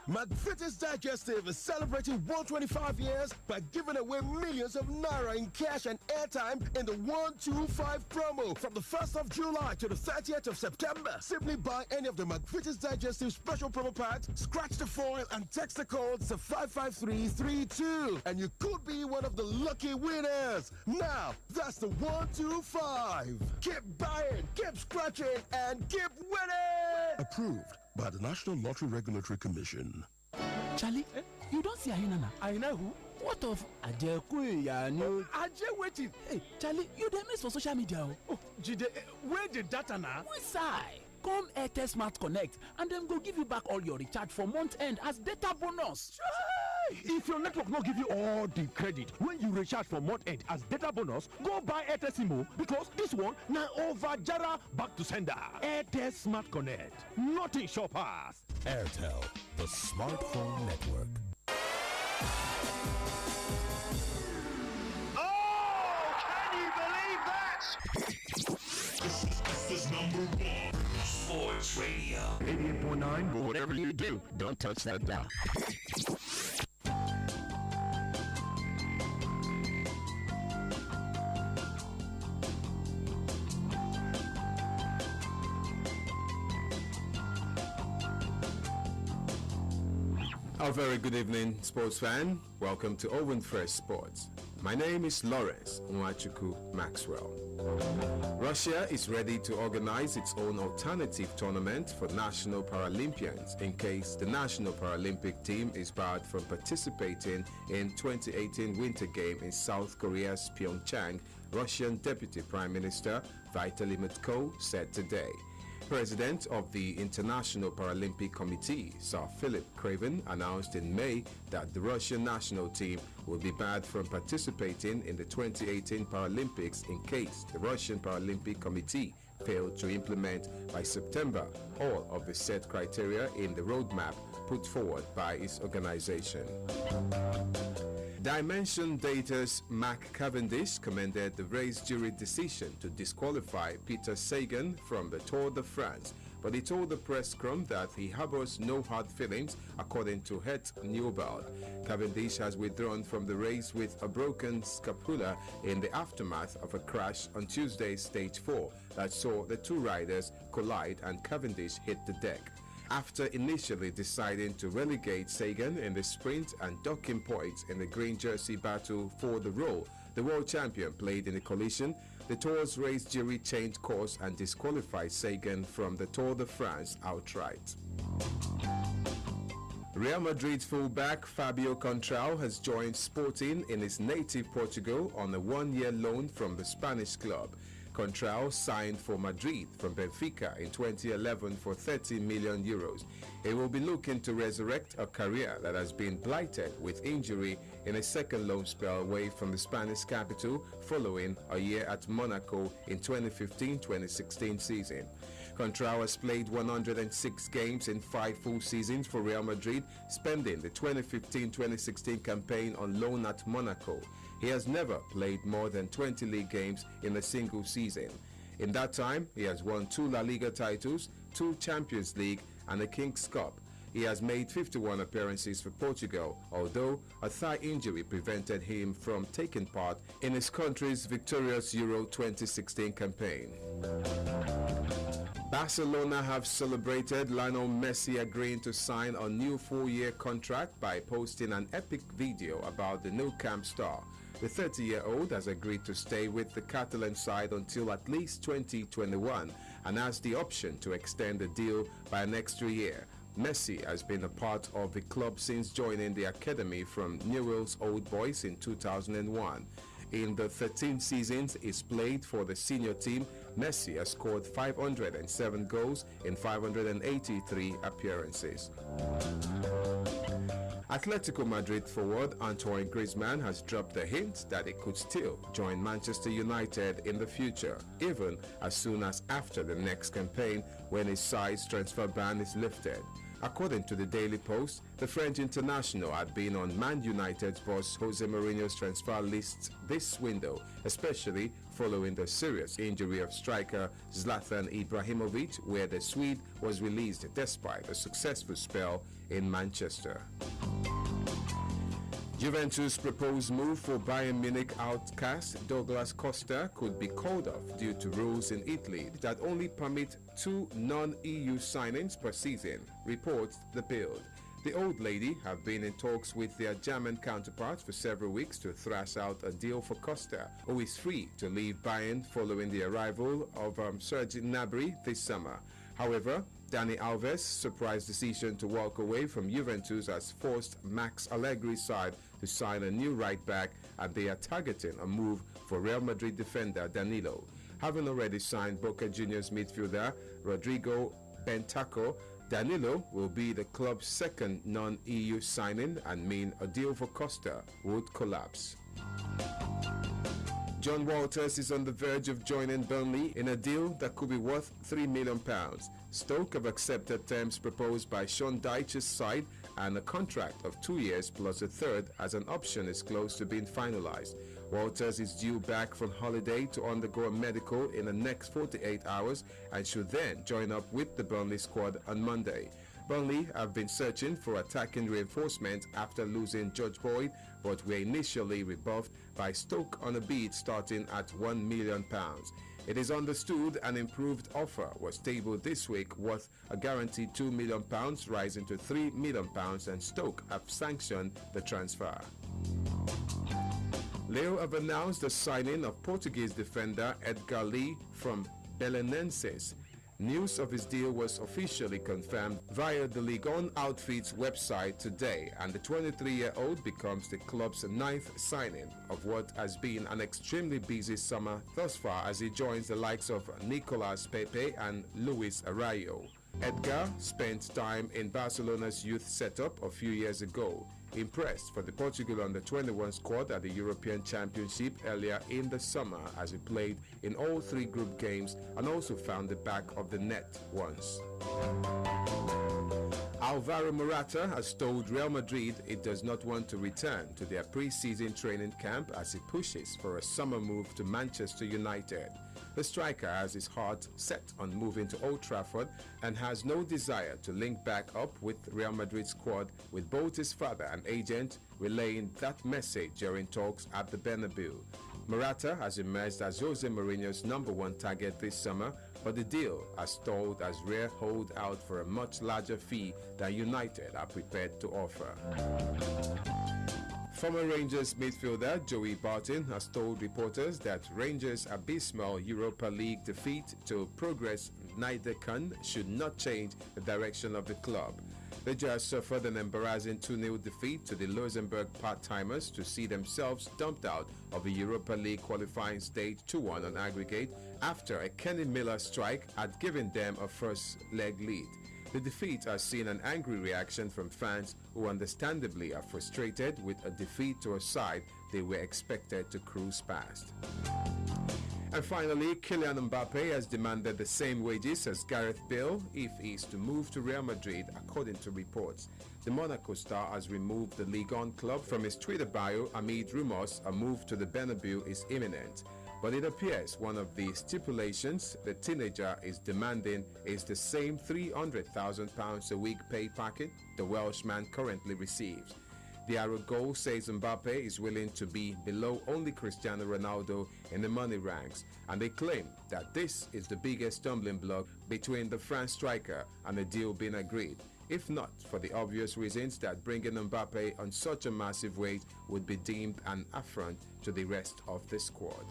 McVitie's Digestive is celebrating 125 years by giving away millions of naira in cash and airtime in the 125 promo from the 1st of July to the 30th of September. Simply buy any of the McVitie's Digestive special promo packs, scratch the foil, and text the code to 55332, and you could be one of the lucky winners. Now, that's the 125. Keep buying, keep scratching, and keep winning. Approved by the National Lottery Regulatory Commission. Charlie, you don't see Aina. Aina who? What of Ajeku Yanu? Aje waiting. Hey, Charlie, you dey miss for social media. Oh, Jide, where the data now? Which side? Come Airtel Smart Connect and then go give you back all your recharge for month end as data bonus. If your network not give you all the credit when you recharge for month end as data bonus, go buy Airtel Simo because this one now over Jara back to sender. Airtel Smart Connect. Nothing shop pass. Airtel, the smartphone network. Oh, can you believe that? This is number one. Sports Radio. 88.9, but whatever you do, don't touch that dial. A very good evening, sports fan. Welcome to Oven Fresh Sports. My name is Lawrence Nwachuku Maxwell. Russia is ready to organize its own alternative tournament for national Paralympians in case the national Paralympic team is barred from participating in 2018 Winter Games in South Korea's Pyeongchang, Russian Deputy Prime Minister Vitaly Mutko said today. President of the International Paralympic Committee, Sir Philip Craven, announced in May that the Russian national team will be barred from participating in the 2018 Paralympics in case the Russian Paralympic Committee failed to implement by September all of the set criteria in the roadmap put forward by his organization. Dimension Data's Mark Cavendish commended the race jury decision to disqualify Peter Sagan from the Tour de France, but he told the press scrum that he harbors no hard feelings, according to Het Nieuwsblad. Cavendish has withdrawn from the race with a broken scapula in the aftermath of a crash on Tuesday's Stage 4 that saw the two riders collide and Cavendish hit the deck. After initially deciding to relegate Sagan in the sprint and docking points in the green jersey battle for the role, the world champion played in the collision. The Tour's race jury changed course and disqualified Sagan from the Tour de France outright. Real Madrid fullback Fabio Contrao has joined Sporting in his native Portugal on a one-year loan from the Spanish club. Contrao signed for Madrid from Benfica in 2011 for 30 million euros. He will be looking to resurrect a career that has been blighted with injury in a second loan spell away from the Spanish capital following a year at Monaco in 2015-2016 season. Contrao has played 106 games in 5 full seasons for Real Madrid, spending the 2015-2016 campaign on loan at Monaco. He has never played more than 20 league games in a single season. In that time, he has won 2 La Liga titles, 2 Champions League and a King's Cup. He has made 51 appearances for Portugal, although a thigh injury prevented him from taking part in his country's victorious Euro 2016 campaign. Barcelona have celebrated Lionel Messi agreeing to sign a new 4-year contract by posting an epic video about the Nou Camp star. The 30-year-old has agreed to stay with the Catalan side until at least 2021 and has the option to extend the deal by an extra year. Messi has been a part of the club since joining the academy from Newell's Old Boys in 2001. In the 13 seasons he's played for the senior team, Messi has scored 507 goals in 583 appearances. Atletico Madrid forward Antoine Griezmann has dropped a hint that he could still join Manchester United in the future, even as soon as after the next campaign when his side's transfer ban is lifted. According to the Daily Post, the French international had been on Man United's boss Jose Mourinho's transfer list this window, especially following the serious injury of striker Zlatan Ibrahimovic, where the Swede was released despite a successful spell in Manchester. Juventus' proposed move for Bayern Munich outcast Douglas Costa could be called off due to rules in Italy that only permit 2 non-EU signings per season, reports The Bild. The old lady have been in talks with their German counterparts for several weeks to thrash out a deal for Costa, who is free to leave Bayern following the arrival of Serge Gnabry this summer. However, Dani Alves' surprise decision to walk away from Juventus has forced Max Allegri's side to sign a new right-back, and they are targeting a move for Real Madrid defender Danilo. Having already signed Boca Juniors midfielder Rodrigo Bentancur, Danilo will be the club's second non-EU signing and mean a deal for Costa would collapse. John Walters is on the verge of joining Burnley in a deal that could be worth £3 million. Stoke have accepted terms proposed by Sean Dyche's side, and a contract of 2 years plus a third as an option is close to being finalized. Walters is due back from holiday to undergo a medical in the next 48 hours and should then join up with the Burnley squad on Monday. Burnley have been searching for attacking reinforcement after losing George Boyd, but were initially rebuffed by Stoke on a bid starting at £1 million. It is understood an improved offer was tabled this week worth a guaranteed £2 million, rising to £3 million, and Stoke have sanctioned the transfer. Leo have announced the signing of Portuguese defender Edgar Lee from Belenenses. News of his deal was officially confirmed via the Ligue 1 outfit's website today, and the 23-year-old becomes the club's 9th signing of what has been an extremely busy summer thus far, as he joins the likes of Nicolas Pepe and Luis Arroyo. Edgar spent time in Barcelona's youth setup a few years ago. Impressed for the Portugal under-21 squad at the European Championship earlier in the summer as he played in all 3 group games and also found the back of the net once. Alvaro Morata has told Real Madrid it does not want to return to their pre-season training camp as he pushes for a summer move to Manchester United. The striker has his heart set on moving to Old Trafford and has no desire to link back up with Real Madrid squad, with both his father and agent relaying that message during talks at the Bernabeu. Morata has emerged as Jose Mourinho's #1 target this summer, but the deal has stalled as Real hold out for a much larger fee than United are prepared to offer. Former Rangers midfielder Joey Barton has told reporters that Rangers' abysmal Europa League defeat to Progress Nijmegen should not change the direction of the club. They just suffered an embarrassing 2-0 defeat to the Luxembourg part-timers to see themselves dumped out of the Europa League qualifying stage 2-1 on aggregate after a Kenny Miller strike had given them a first leg lead. The defeat has seen an angry reaction from fans who understandably are frustrated with a defeat to a side they were expected to cruise past. And finally, Kylian Mbappe has demanded the same wages as Gareth Bale if he is to move to Real Madrid, according to reports. The Monaco star has removed the Ligue 1 club from his Twitter bio amid rumors a move to the Bernabeu is imminent. But it appears one of the stipulations the teenager is demanding is the same £300,000 a week pay packet the Welshman currently receives. The Arrow Goal says Mbappe is willing to be below only Cristiano Ronaldo in the money ranks, and they claim that this is the biggest stumbling block between the France striker and the deal being agreed, if not for the obvious reasons that bringing Mbappe on such a massive wage would be deemed an affront to the rest of the squad.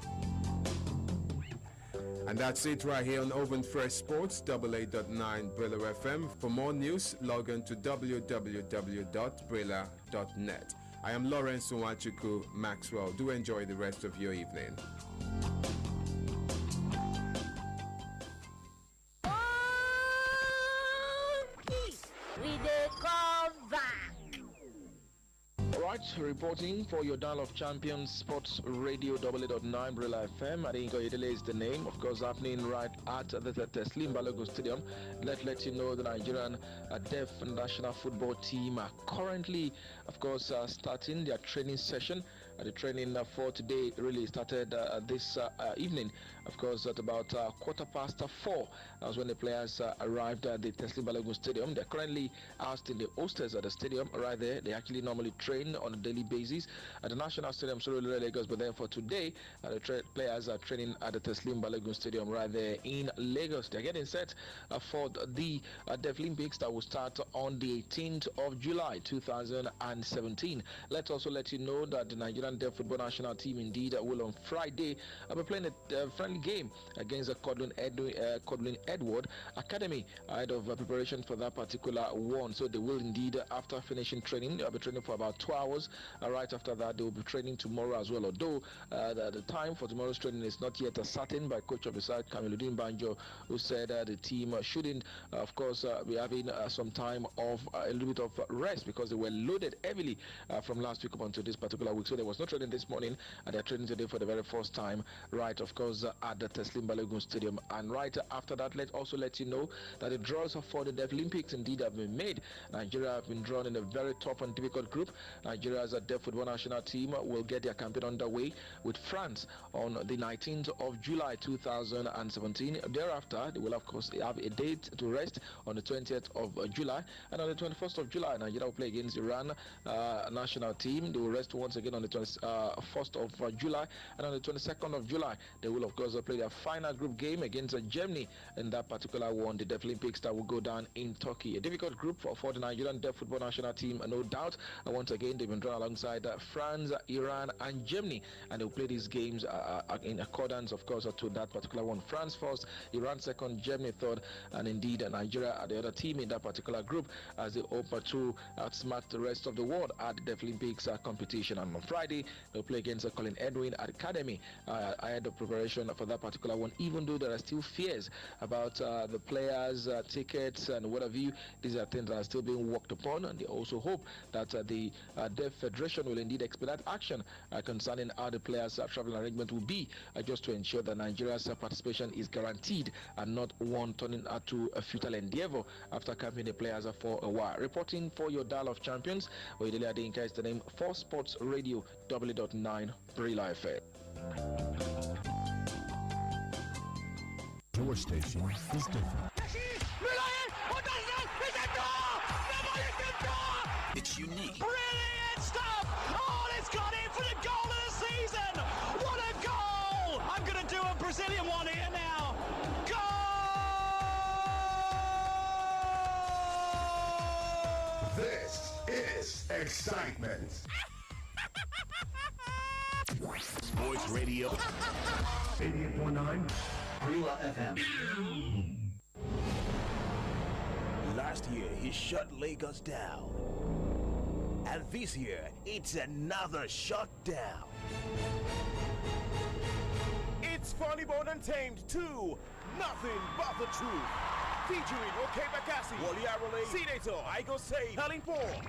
And that's it right here on Oven Fresh Sports, 88.9 Brilla FM. For more news, log on to www.brilla.net. I am Lawrence Nwachuku Maxwell. Do enjoy the rest of your evening. We dey come back. Alright, reporting for your Dial of Champions Sports Radio 88.9 Brilla FM. Adinko Idele is the name, of course, happening right at the Teslim Balogun Stadium. Let you know the Nigerian Deaf National Football Team are currently, of course, starting their training session. The training for today really started this evening, of course, at about 4:15. That's when the players arrived at the Teslim Balogun Stadium. They're currently housed in the hostels at the stadium right there. They actually normally train on a daily basis at the National Stadium, Surulere, Lagos. But then for today, the players are training at the Teslim Balogun Stadium right there in Lagos. They're getting set for the Deaf Olympics that will start on the 18th of July 2017. Let's also let you know that the Nigerian Deaf Football National Team indeed will on Friday be playing a friendly game against the Codlin Edward Academy ahead of preparation for that particular one. So they will indeed, after finishing training, they'll be training for about 2 hours. Right after that, they will be training tomorrow as well. Although the time for tomorrow's training is not yet certain by coach of the side, Kamiluddin Banjo, who said the team shouldn't, of course, be having some time of a little bit of rest because they were loaded heavily from last week up until this particular week. So there was no training this morning, and they're training today for the very first time, right, of course, at the Teslim Balogun Stadium. And right after that, let's also let you know that the draws for the Deaf Olympics indeed have been made. Nigeria have been drawn in a very tough and difficult group. Nigeria's Deaf Football National Team will get their campaign underway with France on the 19th of July 2017. Thereafter, they will, of course, have a date to rest on the 20th of July. And on the 21st of July, Nigeria will play against Iran national team. They will rest once again on the 21st of July. And on the 22nd of July, they will, of course, play their final group game against Germany in that particular one, the Deaf Olympics that will go down in Turkey. A difficult group for the Nigerian Deaf Football National Team, no doubt. And once again, they've been drawn alongside France, Iran, and Germany, and they'll play these games in accordance, of course, to that particular one. France first, Iran second, Germany third, and indeed Nigeria are the other team in that particular group as they hope to outsmart the rest of the world at the Deaf Olympics competition. And on Friday, Friday. They'll play against Colin Edwin at Academy ahead of preparation for that particular one, even though there are still fears about the players' tickets and what have you. These are things that are still being worked upon, and they also hope that the Deaf Federation will indeed expedite action concerning how the players' travel arrangement will be, just to ensure that Nigeria's participation is guaranteed and not one turning out to a futile endeavor after camping the players for a while. Reporting for your Dial of Champions, Oyedele Adeyinka is the name for Sports Radio 9 Brila FM. Your station is different. It's unique. Brilliant stuff! Oh, it's got in for the goal of the season! What a goal! I'm going to do a Brazilian one here now. Goal! This is excitement. Sports Radio 88.9 Brila FM. Last year, he shut Lagos down. And this year, it's another shutdown. It's Funny Bone Untamed 2, Nothing But the Truth. Featuring OK Bakassi, Wally Arole, Senator, Igo Say, Helen Paul.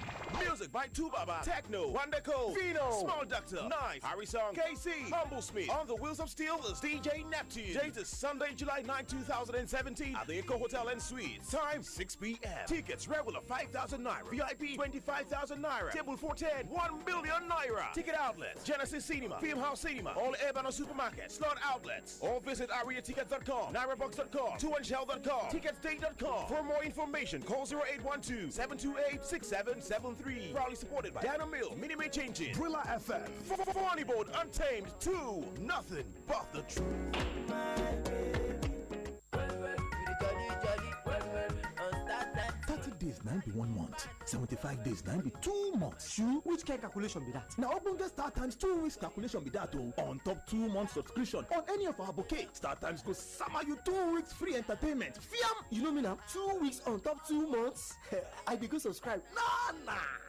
Music by Tubaba, Techno, Wonderco, Vino, Small Doctor, Nice, Harry Song, KC, Humble Smith. On the Wheels of Steel is DJ Neptune. Date is Sunday, July 9, 2017 at the Eco Hotel and Suites. Time 6 p.m. Tickets regular 5,000 Naira. VIP 25,000 Naira. Table 410, 1 million Naira. Ticket outlets, Genesis Cinema, Film House Cinema, all Urban supermarkets, slot outlets. Or visit ariatickets.com, nairabox.com, 2andshell.com, ticketsdate.com. For more information, call 0812-728-6773. Proudly supported by Dana Mill, Minimate Changes, Brilla FM, Funny Boat Untamed 2, Nothing But the Truth. Days 91 months, 75 days 92 months. You which kind calculation be that? Now open the Star Times 2 weeks calculation be that on top 2 months subscription on any of our bouquet. Star Times go summer you 2 weeks free entertainment. Fiam, you know me now. 2 weeks on top 2 months. I be go subscribe.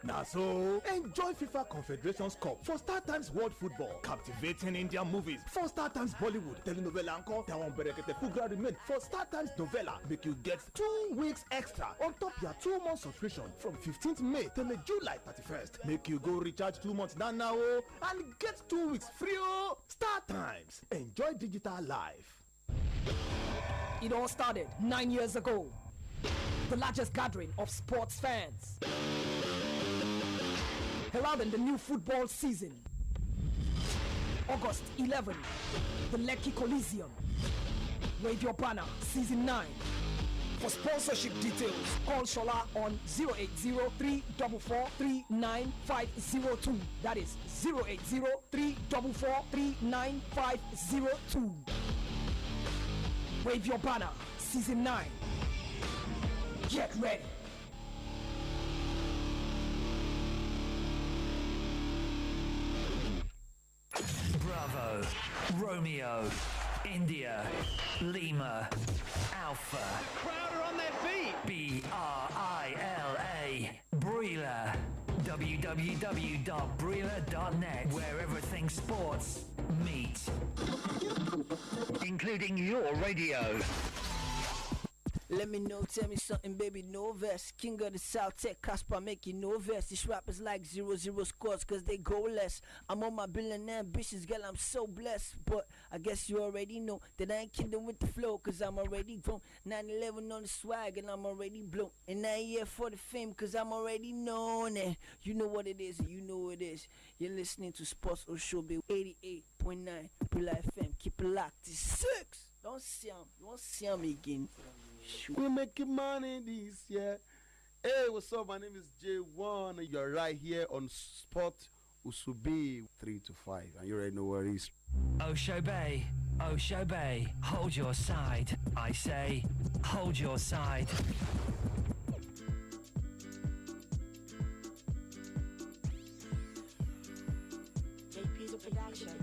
Nah. So enjoy FIFA Confederations Cup for Star Times World Football, captivating Indian movies for Star Times Bollywood, telenovela encore. That one berekete fugra remain for Star Times novella. Make you get 2 weeks extra on top your 2 months subscription from 15th May till July 31st. Make you go recharge 2 months now and get 2 weeks free. Star Times. Enjoy digital life. It all started 9 years ago. The largest gathering of sports fans heralding the new football season. August 11, the Lekki Coliseum. Wave your banner, season 9. For sponsorship details, call Shola on 080-344-39502. That is 080-344-39502. Wave your banner, season 9. Get ready. Bravo, Romeo, India, Lima, Alpha. Crowd are on their feet. B-R-I-L-A, Brila. www.brila.net, where everything sports meets, including your radio. Let me know, tell me something, baby, no vest. King of the South Tech, Casper, make you no vest. These rappers like 0-0 scores, cause they go less. I'm on my billionaire ambitions, girl, I'm so blessed. But I guess you already know that I ain't kidding with the flow, cause I'm already grown. 9/11 on the swag, and I'm already blown. And I ain't here for the fame, cause I'm already known. And you know what it is, and you know what it is. You're listening to Sports OSHOBE 88.9 Brila FM. Keep it locked, it's 6. Don't see me again. We're making money this year. Hey, what's up? My name is J1. You're right here on Sport Usubi 3 to 5. And you already know where it is. OSHOBE, OSHOBE, hold your side. I say, hold your side. JP's a production.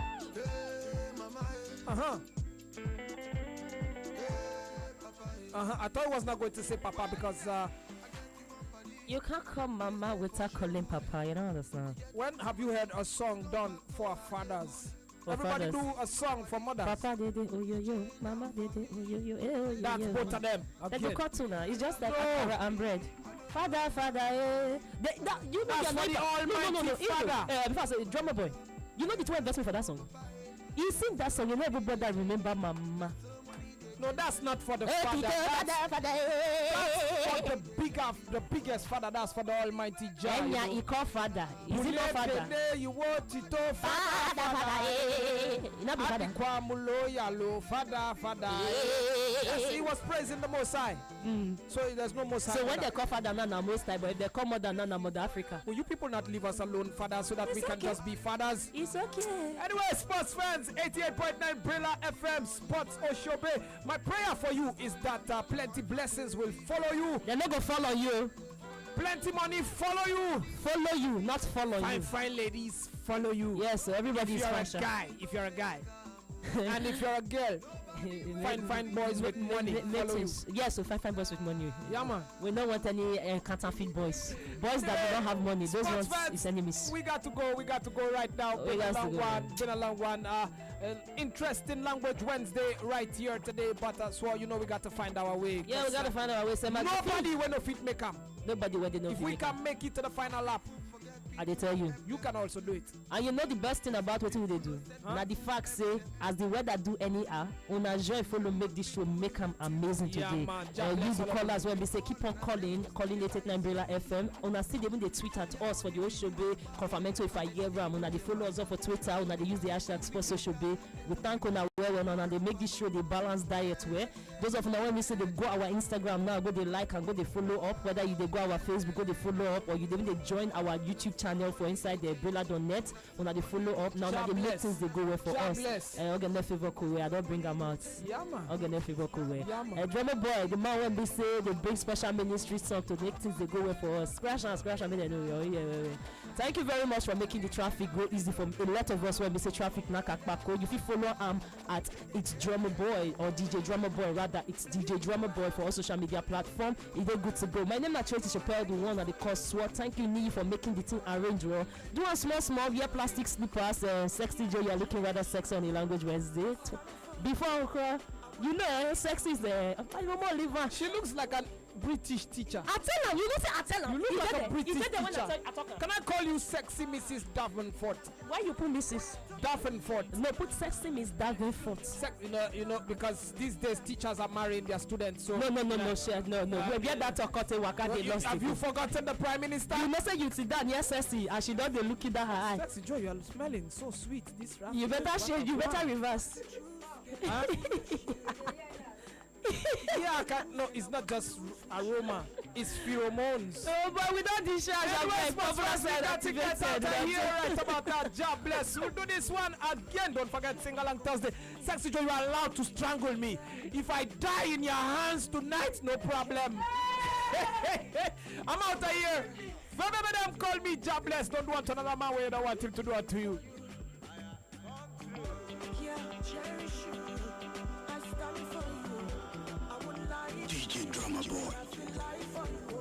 I thought I was not going to say Papa because You can't call mama without calling papa. You don't understand. When have you heard a song done for our fathers? For Everybody fathers. do a song for mothers. Papa did it, oh yo yo, mama did it, oh yo yo, oh yo. That's both of them. They Again. go cartoon now. It's just like No. akara and bread. Father, eh. You know That's they're for the no. almighty father. Before I say drummer boy, you know the two investment for that song. You sing that song, you know everybody remember mama. No, that's not for the Eh, father. father, That's father, for the biggest father. That's for the Almighty Jah. And yeah, he call father. Is it not father? You want it to Father, you not be father. Father. Yes, he was praising the Most High. So there's no Most High. So when they call father, now most time, but if they call mother, now mother Africa. Will you people not leave us alone, father, so that It's we can okay. just be fathers? It's okay. Anyway, sports fans, 88.9 Brilla FM Sports OSHOBE. My prayer for you is that plenty blessings will follow you. They're not gonna follow you. Plenty money follow you. Follow you, not follow you. Fine ladies follow you. Yes, so everybody If is you're a fashion. guy, and if you're a girl, fine boys with money follow you. Yes, so fine boys with money. Yeah, man. We don't want any counterfeit boys. Boys that don't have money. Those Sports ones fans, is enemies. We got to go right now. We got to go. Been a long one. An interesting language Wednesday right here today, but so you know we got to find our way. Yeah, we gotta find our way. Nobody will no fit make them. Nobody will know. If we can make it to the final lap, I dey tell you. You can also do it. And you know the best thing about what we dey do? Now the fact say, as the weather do anyhow, una joy follow make this show make them amazing today. Use the callers when we say keep on calling 889 Brilla FM. Una still even they tweet at us for the OSHOBE confirmation if I hear ram. Una they follow us up for Twitter. Una they use the hashtag sports OSHOBE. We thank una well and they make this show the balanced diet where those of una when we say they go our Instagram now, go they like and go they follow up. Whether you they go our Facebook, go they follow up, or you even they join our YouTube channel for inside the Brilla.net. Una they follow up now. Now they make things they go well for us. Okay, no favor cool way. I don't bring them out. Yeah, man. Okay, no favor cool way. Yeah, man. Drummer boy, the man when they say they bring special ministry song to make things they go well for us. Scratch and make them know. Yeah. Thank you very much for making the traffic go easy for a lot of us when we say traffic nakakpako. If you follow at It's Drummer Boy or DJ Drummer Boy, rather it's DJ Drummer Boy for all social media platform. It's good to go. My name is Tracy Chappelle, the one at the cost SWOT. Thank you, Nee, for making the thing arrange well. Do one small, wear plastic slippers. Sexy Joe, you're looking rather sexy on the language Wednesday. Before you know, sexy is there. She looks like a British teacher. I tell her, you don't say I tell her. You look like a British teacher. I talk her. Can I call you sexy Mrs. Davenport? Why you put Mrs. Davenport? No, put sexy Miss Davenport. You know, because these days teachers are marrying their students. So no, shit, no. We get that to cut waka they lost. Have you forgotten the Prime Minister? You know say you sit down, yes, sexy, and she don't they look at her eye. Sexy Joe, you are smelling so sweet. This rap. You better shade. You better reverse. Huh? Yeah, no, it's not just aroma, it's pheromones. Oh, but we don't discharge. Here right about that. Job bless. We'll do this one again. Don't forget Sing Along Thursday. Sexy Joe, you are allowed to strangle me. If I die in your hands tonight, no problem. I'm out of here. Remember them call me Job bless. Don't want another man where you don't want him to do it to you. DJ Drummer Boy.